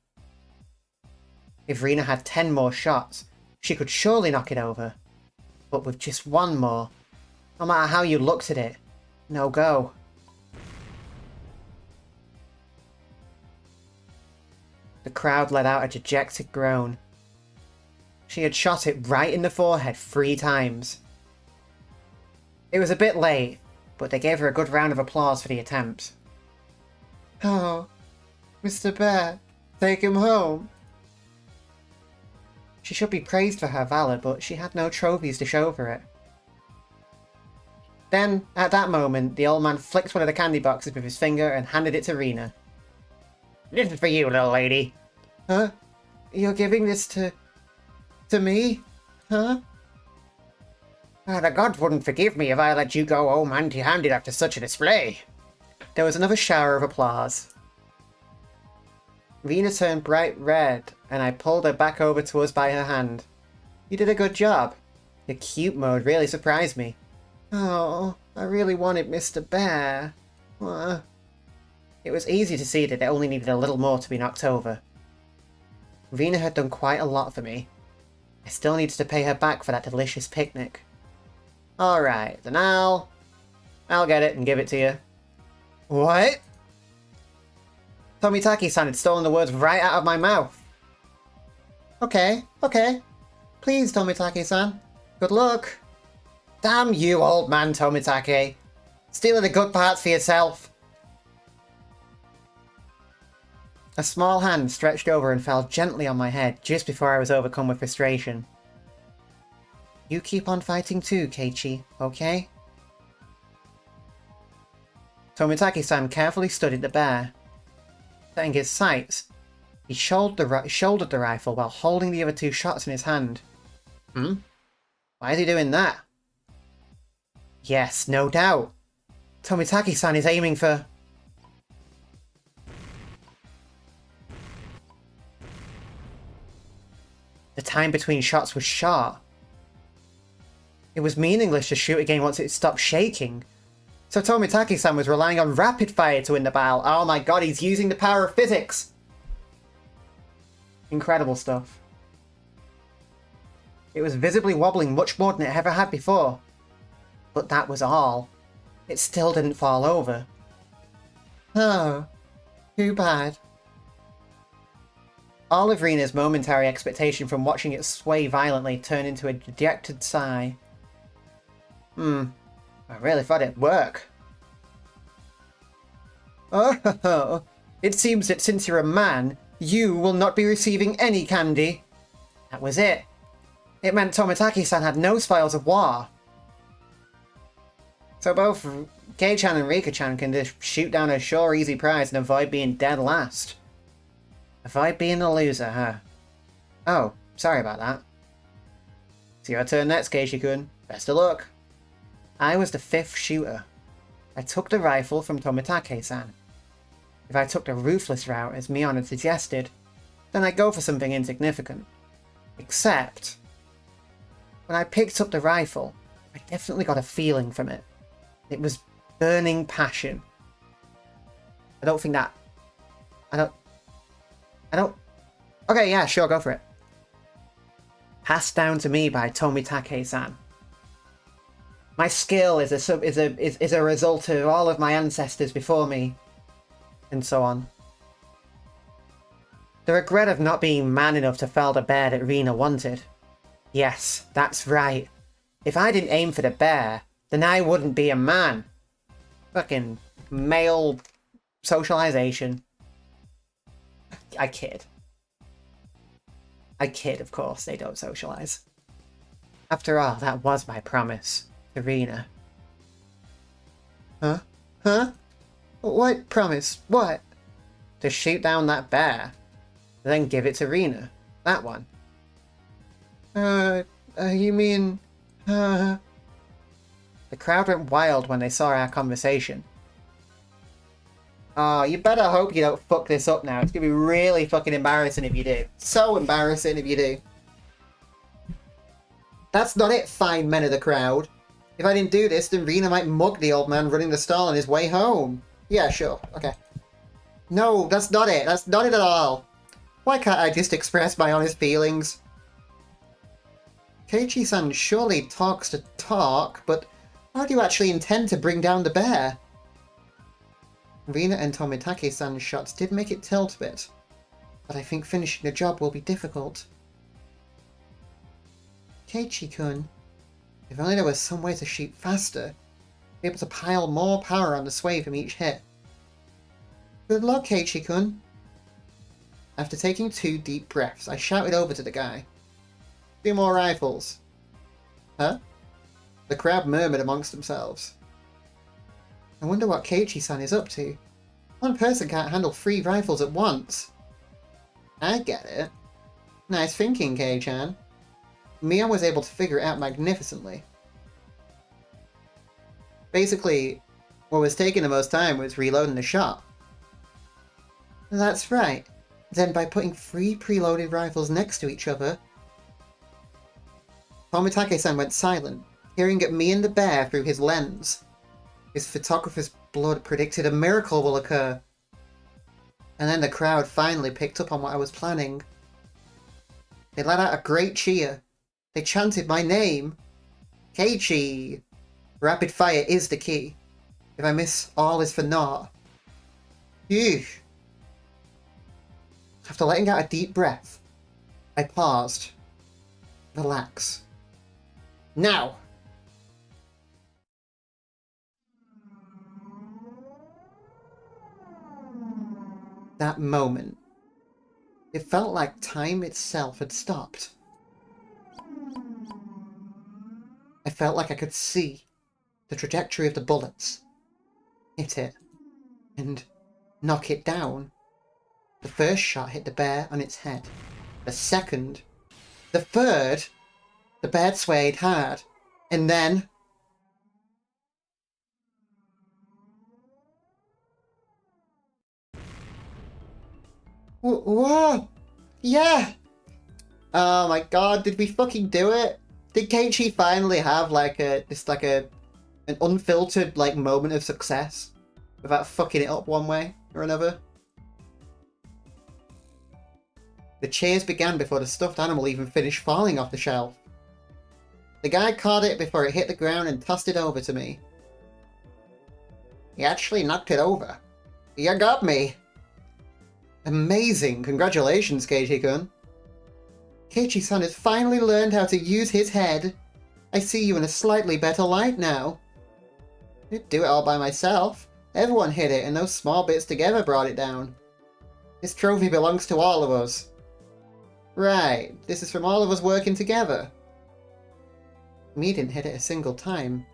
If Rina had 10 more shots, she could surely knock it over. But with just one more, no matter how you looked at it, no go. The crowd let out a dejected groan. She had shot it right in the forehead 3 times. It was a bit late, but they gave her a good round of applause for the attempt. Oh, Mr. Bear, take him home. She should be praised for her valor, but she had no trophies to show for it. Then, at that moment, the old man flicked one of the candy boxes with his finger and handed it to Rina. This is for you, little lady. Huh? You're giving this to me? Huh? The gods wouldn't forgive me if I let you go home empty-handed after such a display. There was another shower of applause. Rina turned bright red, and I pulled her back over to us by her hand. You did a good job. Your cute mode really surprised me. Oh, I really wanted Mr. Bear. It was easy to see that it only needed a little more to be knocked over. Rina had done quite a lot for me. I still needed to pay her back for that delicious picnic. Alright, then I'll get it and give it to you. What? Tomitaki-san had stolen the words right out of my mouth. Okay, okay. Please, Tomitaki-san. Good luck. Damn you, old man Tomitaki. Stealing the good parts for yourself. A small hand stretched over and fell gently on my head just before I was overcome with frustration. You keep on fighting too, Keiichi, okay? Tomitaki-san carefully studied the bear. Setting his sights, he shouldered the rifle while holding the other two shots in his hand. Hmm? Why is he doing that? Yes, no doubt. Tomitaki-san is aiming for... The time between shots was short. It was meaningless to shoot again once it stopped shaking. So Tomitaki-san was relying on rapid fire to win the battle. Oh my god, he's using the power of physics! Incredible stuff. It was visibly wobbling much more than it ever had before. But that was all. It still didn't fall over. Oh, too bad. All of Rina's momentary expectation from watching it sway violently turned into a dejected sigh. I really thought it'd work. Oh, it seems that since you're a man, you will not be receiving any candy. That was it. It meant Tomitaki-san had no spoils of war. So both Kei-chan and Rika-chan can just shoot down a sure easy prize and avoid being dead last. Avoid being a loser, huh? Oh, sorry about that. It's your turn next, Keiichi-kun. Best of luck. I was the fifth shooter. I took the rifle from Tomitake-san. If I took the ruthless route, as Mion had suggested, then I'd go for something insignificant. Except, when I picked up the rifle, I definitely got a feeling from it. It was burning passion. I don't... Okay, yeah, sure, go for it. Passed down to me by Tomitake-san. My skill is a result of all of my ancestors before me, and so on. The regret of not being man enough to fell the bear that Rina wanted. Yes, that's right. If I didn't aim for the bear, then I wouldn't be a man. Fucking male socialization. I kid. I kid, of course, they don't socialize. After all, that was my promise. Rina. Huh? Huh? What promise? What? To shoot down that bear. Then give it to Rina. That one. You mean... The crowd went wild when they saw our conversation. Oh, you better hope you don't fuck this up now. It's gonna be really fucking embarrassing if you do. So embarrassing if you do. That's not it, fine men of the crowd. If I didn't do this, then Rina might mug the old man running the stall on his way home. Yeah, sure. Okay. No, that's not it. That's not it at all. Why can't I just express my honest feelings? Keiichi-san surely talks to talk, but how do you actually intend to bring down the bear? Rina and Tomitake-san's shots did make it tilt a bit, but I think finishing the job will be difficult. Keiichi-kun, if only there was some way to shoot faster, be able to pile more power on the sway from each hit. Good luck, Keiichi-kun. After taking 2 deep breaths, I shouted over to the guy. 2 more rifles. Huh? The crowd murmured amongst themselves. I wonder what Keiichi-san is up to. One person can't handle 3 rifles at once. I get it. Nice thinking, Kei-chan. Mion was able to figure it out magnificently. Basically, what was taking the most time was reloading the shot. That's right. Then by putting 3 preloaded rifles next to each other... Tomitake-san went silent, peering at me and the bear through his lens. His photographer's blood predicted a miracle will occur. And then the crowd finally picked up on what I was planning. They let out a great cheer. They chanted my name. Keiichi! Rapid fire is the key. If I miss, all is for naught. Phew! After letting out a deep breath, I paused. Relax. Now! That moment, it felt like time itself had stopped. I felt like I could see the trajectory of the bullets, hit it, and knock it down. The first shot hit the bear on its head. The second, the third, the bear swayed hard, and then... Whoa! Yeah! Oh my god, did we fucking do it? Did Keiichi finally have an unfiltered moment of success without fucking it up one way or another? The cheers began before the stuffed animal even finished falling off the shelf. The guy caught it before it hit the ground and tossed it over to me. He actually knocked it over. You got me! Amazing! Congratulations, Keiichi-kun. Keiichi-san has finally learned how to use his head. I see you in a slightly better light now. I didn't do it all by myself. Everyone hit it, and those small bits together brought it down. This trophy belongs to all of us. Right, this is from all of us working together. Me didn't hit it a single time.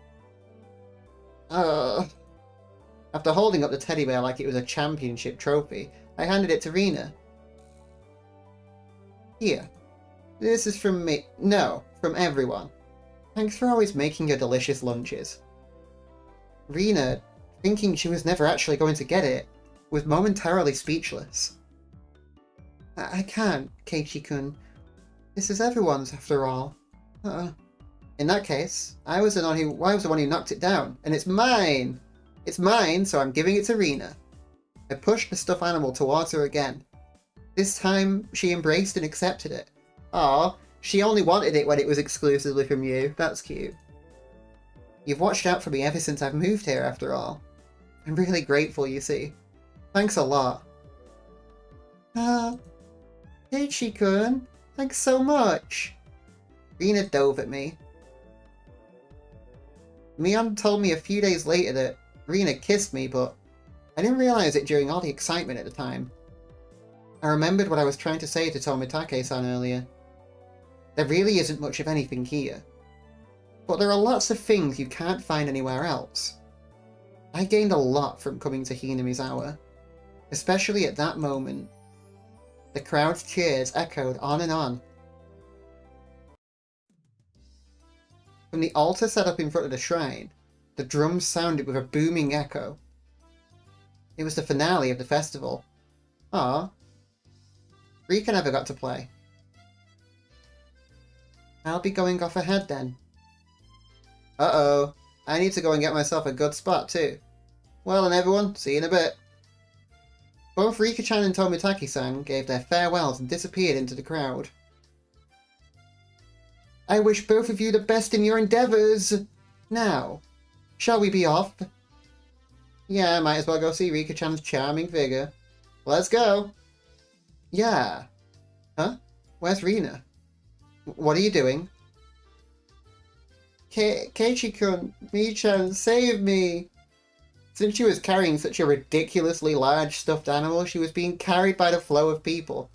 After holding up the teddy bear like it was a championship trophy, I handed it to Rina. Here. This is from me. No, from everyone. Thanks for always making your delicious lunches. Rina, thinking she was never actually going to get it, was momentarily speechless. I can't, Keiichi-kun. This is everyone's, after all. In that case, I was the one who knocked it down, and it's mine! It's mine, so I'm giving it to Rina. I pushed the stuffed animal towards her again. This time, she embraced and accepted it. Aw, she only wanted it when it was exclusively from you. That's cute. You've watched out for me ever since I've moved here, after all. I'm really grateful, you see. Thanks a lot. Keiichi-kun, thanks so much. Rina dove at me. Mion told me a few days later that Rina kissed me, but I didn't realize it during all the excitement at the time. I remembered what I was trying to say to Tomitake-san earlier. There really isn't much of anything here. But there are lots of things you can't find anywhere else. I gained a lot from coming to Hinamizawa, especially at that moment. The crowd's cheers echoed on and on. From the altar set up in front of the shrine, the drums sounded with a booming echo. It was the finale of the festival. Ah, Rika never got to play. I'll be going off ahead then. Uh-oh, I need to go and get myself a good spot too. Well then everyone, see you in a bit. Both Rika-chan and Tomitake-san gave their farewells and disappeared into the crowd. I wish both of you the best in your endeavours! Now, shall we be off? Yeah, might as well go see Rika-chan's charming figure. Let's go! Yeah. Huh? Where's Rina? What are you doing? Keiichi-kun, Mi-chan, save me! Since she was carrying such a ridiculously large stuffed animal, she was being carried by the flow of people.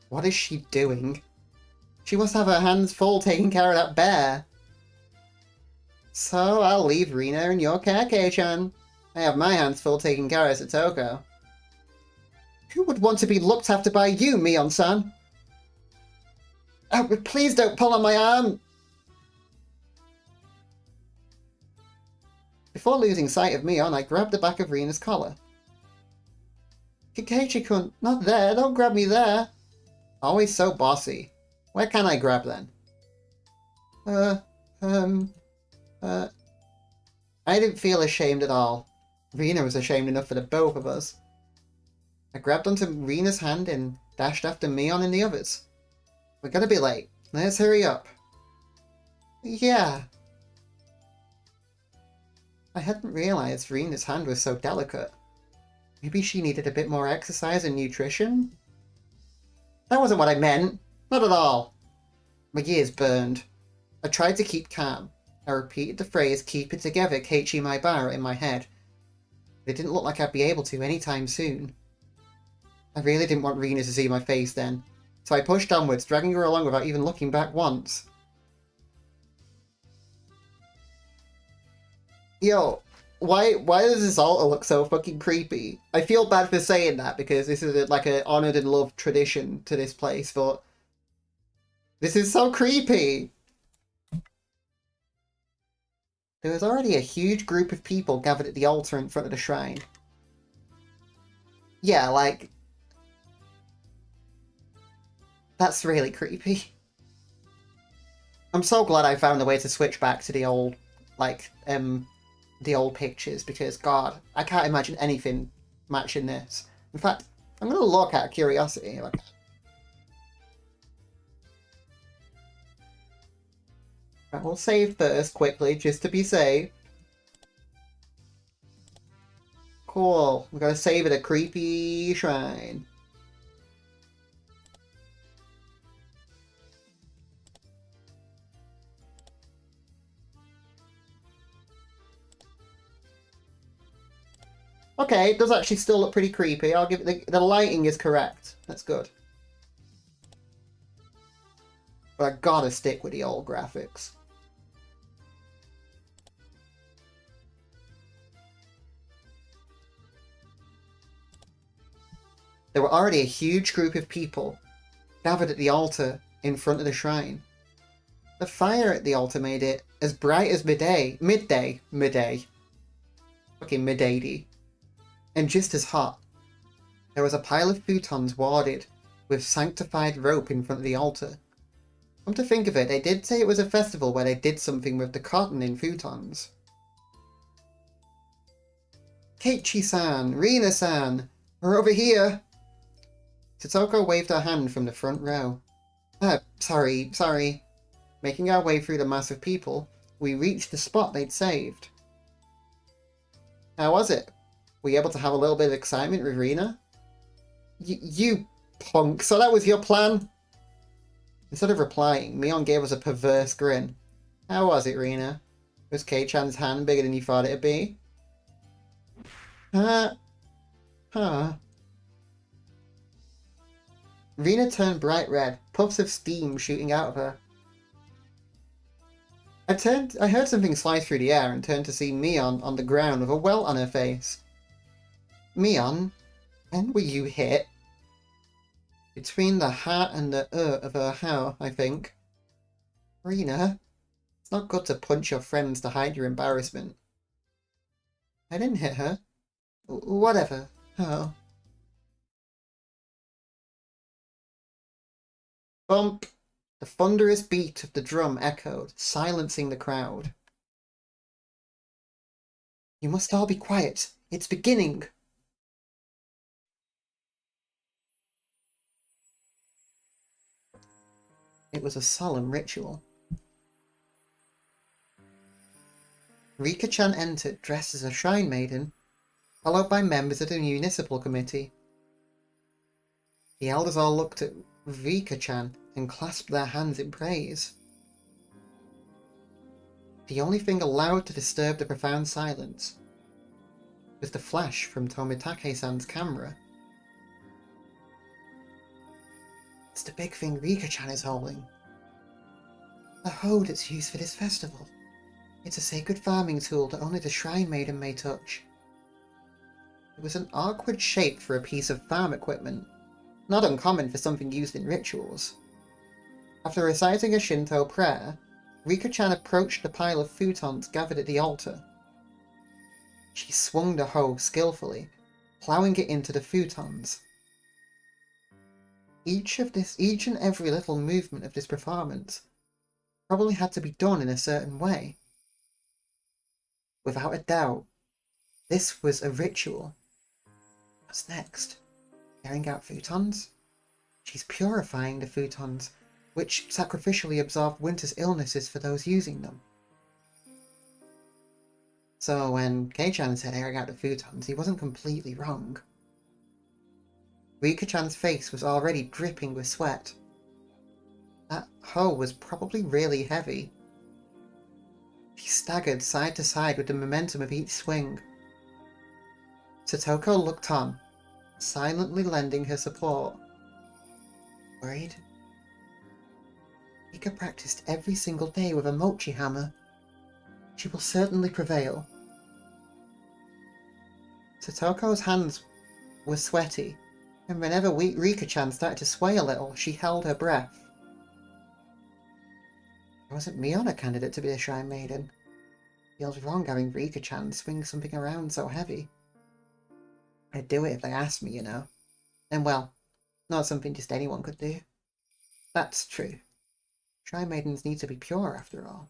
What is she doing? She must have her hands full taking care of that bear. So I'll leave Rina in your care, Kei-chan. I have my hands full taking care of Satoko. Who would want to be looked after by you, Mion-san? Oh, please don't pull on my arm! Before losing sight of Mion, I grabbed the back of Rina's collar. Keiichi-kun, not there, don't grab me there! Always so bossy. Where can I grab then? I didn't feel ashamed at all. Rina was ashamed enough for the both of us. I grabbed onto Rina's hand and dashed after Mion and the others. We're gonna be late. Let's hurry up. Yeah. I hadn't realized Rina's hand was so delicate. Maybe she needed a bit more exercise and nutrition? That wasn't what I meant. Not at all. My ears burned. I tried to keep calm. I repeated the phrase, keep it together, Keiichi Maibara, in my head. It didn't look like I'd be able to anytime soon. I really didn't want Rina to see my face then, so I pushed onwards, dragging her along without even looking back once. Yo, why does this altar look so fucking creepy? I feel bad for saying that because this is like a honoured and loved tradition to this place, but this is so creepy. There was already a huge group of people gathered at the altar in front of the shrine. Yeah, like... that's really creepy. I'm so glad I found a way to switch back to the old, like, the old pictures, because, God, I can't imagine anything matching this. In fact, I'm going to look out of curiosity. Like... right, we'll save first, quickly, just to be safe. Cool. We're going to save at a creepy shrine. Okay, it does actually still look pretty creepy. I'll give it the lighting is correct. That's good. But I gotta stick with the old graphics. There were already a huge group of people gathered at the altar in front of the shrine. The fire at the altar made it as bright as midday. Fucking mid-80. And just as hot. There was a pile of futons warded with sanctified rope in front of the altar. Come to think of it, they did say it was a festival where they did something with the cotton in futons. Keiichi-san, Rina-san, we're over here. Totoko waved her hand from the front row. Sorry. Making our way through the mass of people, we reached the spot they'd saved. How was it? Were you able to have a little bit of excitement with Rina? You punk, so that was your plan? Instead of replying, Mion gave us a perverse grin. How was it, Rina? Was Kei-chan's hand bigger than you thought it'd be? Huh? Rina turned bright red, puffs of steam shooting out of her. I heard something slice through the air and turned to see Mion on the ground with a welt on her face. Mion, when were you hit? Between the hat and the of her hair, I think. Rina, it's not good to punch your friends to hide your embarrassment. I didn't hit her. Whatever. Oh. Bump! The thunderous beat of the drum echoed, silencing the crowd. You must all be quiet. It's beginning! It was a solemn ritual. Rika-chan entered dressed as a shrine maiden, followed by members of the municipal committee. The elders all looked at Rika-chan and clasped their hands in praise. The only thing allowed to disturb the profound silence was the flash from Tomitake-san's camera. It's the big thing Rika-chan is holding. A hoe that's used for this festival. It's a sacred farming tool that only the shrine maiden may touch. It was an awkward shape for a piece of farm equipment, not uncommon for something used in rituals. After reciting a Shinto prayer, Rika-chan approached the pile of futons gathered at the altar. She swung the hoe skillfully, ploughing it into the futons. Each and every little movement of this performance probably had to be done in a certain way. Without a doubt, this was a ritual. What's next? Carrying out futons? She's purifying the futons, which sacrificially absorb winter's illnesses for those using them. So when Kei-chan said airing out the futons, he wasn't completely wrong. Rika-chan's face was already dripping with sweat. That hoe was probably really heavy. She staggered side to side with the momentum of each swing. Satoko looked on, silently lending her support. Worried? Rika practiced every single day with a mochi hammer. She will certainly prevail. Satoko's hands were sweaty, and whenever Rika-chan started to sway a little, she held her breath. Wasn't Mion a candidate to be a Shrine Maiden? Feels wrong having Rika-chan swing something around so heavy. I'd do it if they asked me, you know. And well, not something just anyone could do. That's true. Shrine Maidens need to be pure after all.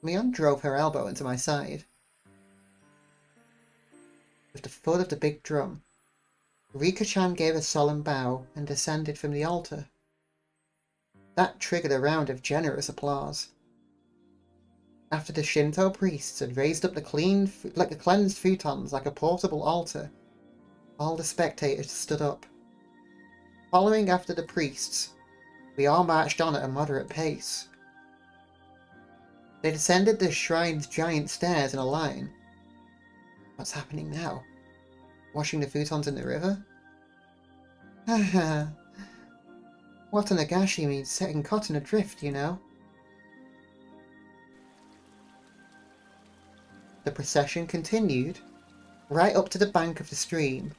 Mion drove her elbow into my side. With the foot of the big drum, Rika-chan gave a solemn bow and descended from the altar. That triggered a round of generous applause. After the Shinto priests had raised up the cleansed futons like a portable altar, all the spectators stood up. Following after the priests, we all marched on at a moderate pace. They descended the shrine's giant stairs in a line. What's happening now? Washing the futons in the river? Haha. Watanagashi means setting cotton adrift, you know. The procession continued, right up to the bank of the stream.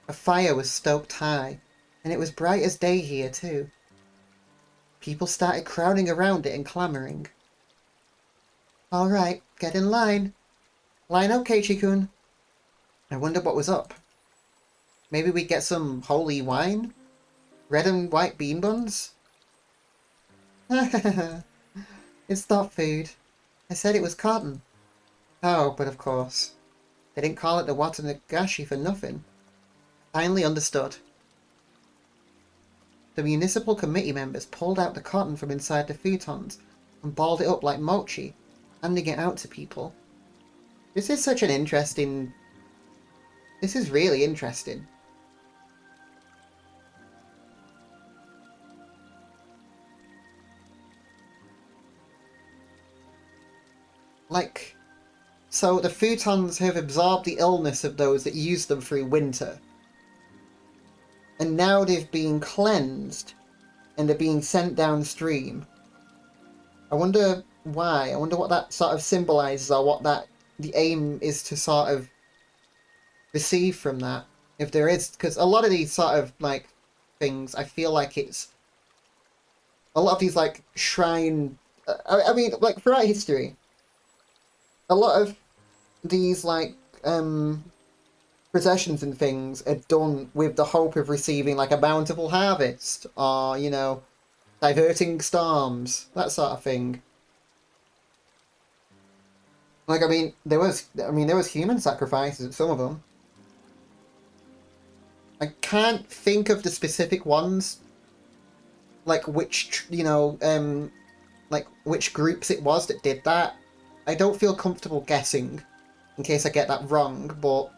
A fire was stoked high, and it was bright as day here too. People started crowding around it and clamouring. Alright, get in line. Line up, Keiichi-kun. I wondered what was up. Maybe we'd get some holy wine? Red and white bean buns? It's not food. I said it was cotton. Oh, but of course. They didn't call it the Watanagashi for nothing. Finally understood. The municipal committee members pulled out the cotton from inside the futons and balled it up like mochi, handing it out to people. This is such an interesting... This is really interesting. Like, so the futons have absorbed the illness of those that use them through winter. And now they've been cleansed, and they're being sent downstream. I wonder why. I wonder what that sort of symbolises, or what the aim is to sort of receive from that. If there is, because a lot of these sort of, like, things, I feel like it's... A lot of these, like, shrine... I mean, like, throughout history, a lot of these, like, processions and things are done with the hope of receiving, like, a bountiful harvest, or, you know, diverting storms, that sort of thing. Like, I mean, there was human sacrifices at some of them. I can't think of the specific ones, like, which, you know, like, which groups it was that did that. I don't feel comfortable guessing, in case I get that wrong, but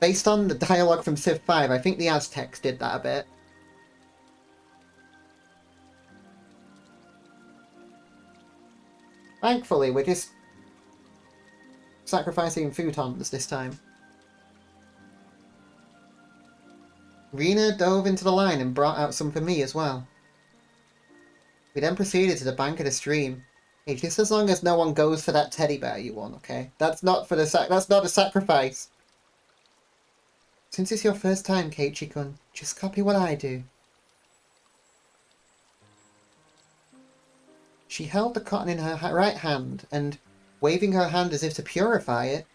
based on the dialogue from Civ 5, I think the Aztecs did that a bit. Thankfully, we're just sacrificing futons this time. Rina dove into the line and brought out some for me as well. We then proceeded to the bank of the stream. Hey, just as long as no one goes for that teddy bear you won, okay? That's not for the that's not a sacrifice. Since it's your first time, Keiichi-kun, just copy what I do. She held the cotton in her right hand, and, waving her hand as if to purify it,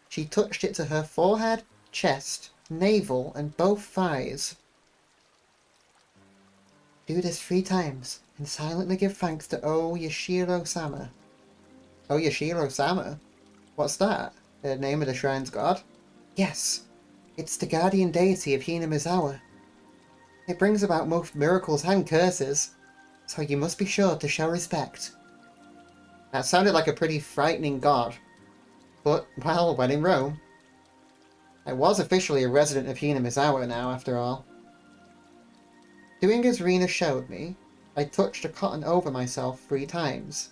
she touched it to her forehead, chest, navel, and both thighs. Do this 3 times, and silently give thanks to O Yashiro-sama. O Yashiro-sama? What's that? The name of the shrine's god? Yes, it's the guardian deity of Hinamizawa. It brings about both miracles and curses, so you must be sure to show respect. That sounded like a pretty frightening god. But, well, when in Rome. I was officially a resident of Hinamizawa now, after all. Doing as Rina showed me, I touched a cotton over myself 3 times.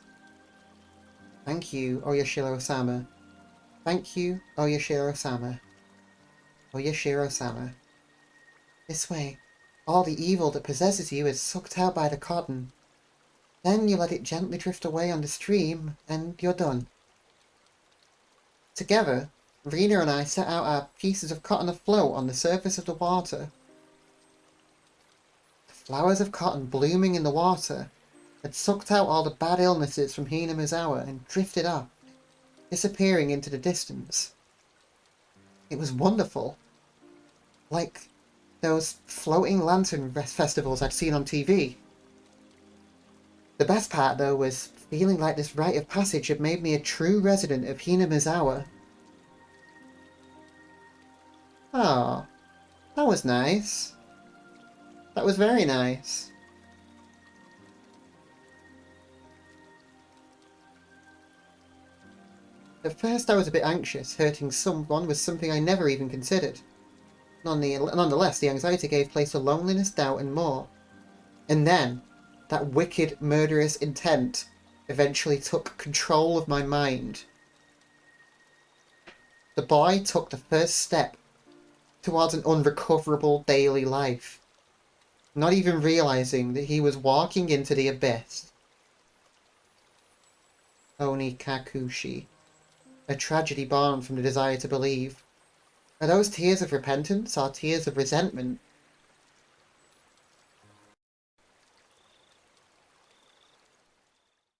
Thank you, Oyashiro-sama. Thank you, Oyashiro-sama. Oyashiro-sama. This way, all the evil that possesses you is sucked out by the cotton. Then you let it gently drift away on the stream, and you're done. Together, Rina and I set out our pieces of cotton afloat on the surface of the water. The flowers of cotton blooming in the water had sucked out all the bad illnesses from Hinamizawa and drifted up, disappearing into the distance. It was wonderful. Like those floating lantern festivals I'd seen on TV. The best part, though, was feeling like this rite of passage had made me a true resident of Hinamizawa. Ah, that was nice. That was very nice. At first I was a bit anxious. Hurting someone was something I never even considered. Nonetheless, the anxiety gave place to loneliness, doubt, and more. And then, that wicked, murderous intent eventually took control of my mind. The boy took the first step towards an unrecoverable daily life, not even realizing that he was walking into the abyss. Onikakushi. A tragedy born from the desire to believe. Are those tears of repentance or tears of resentment?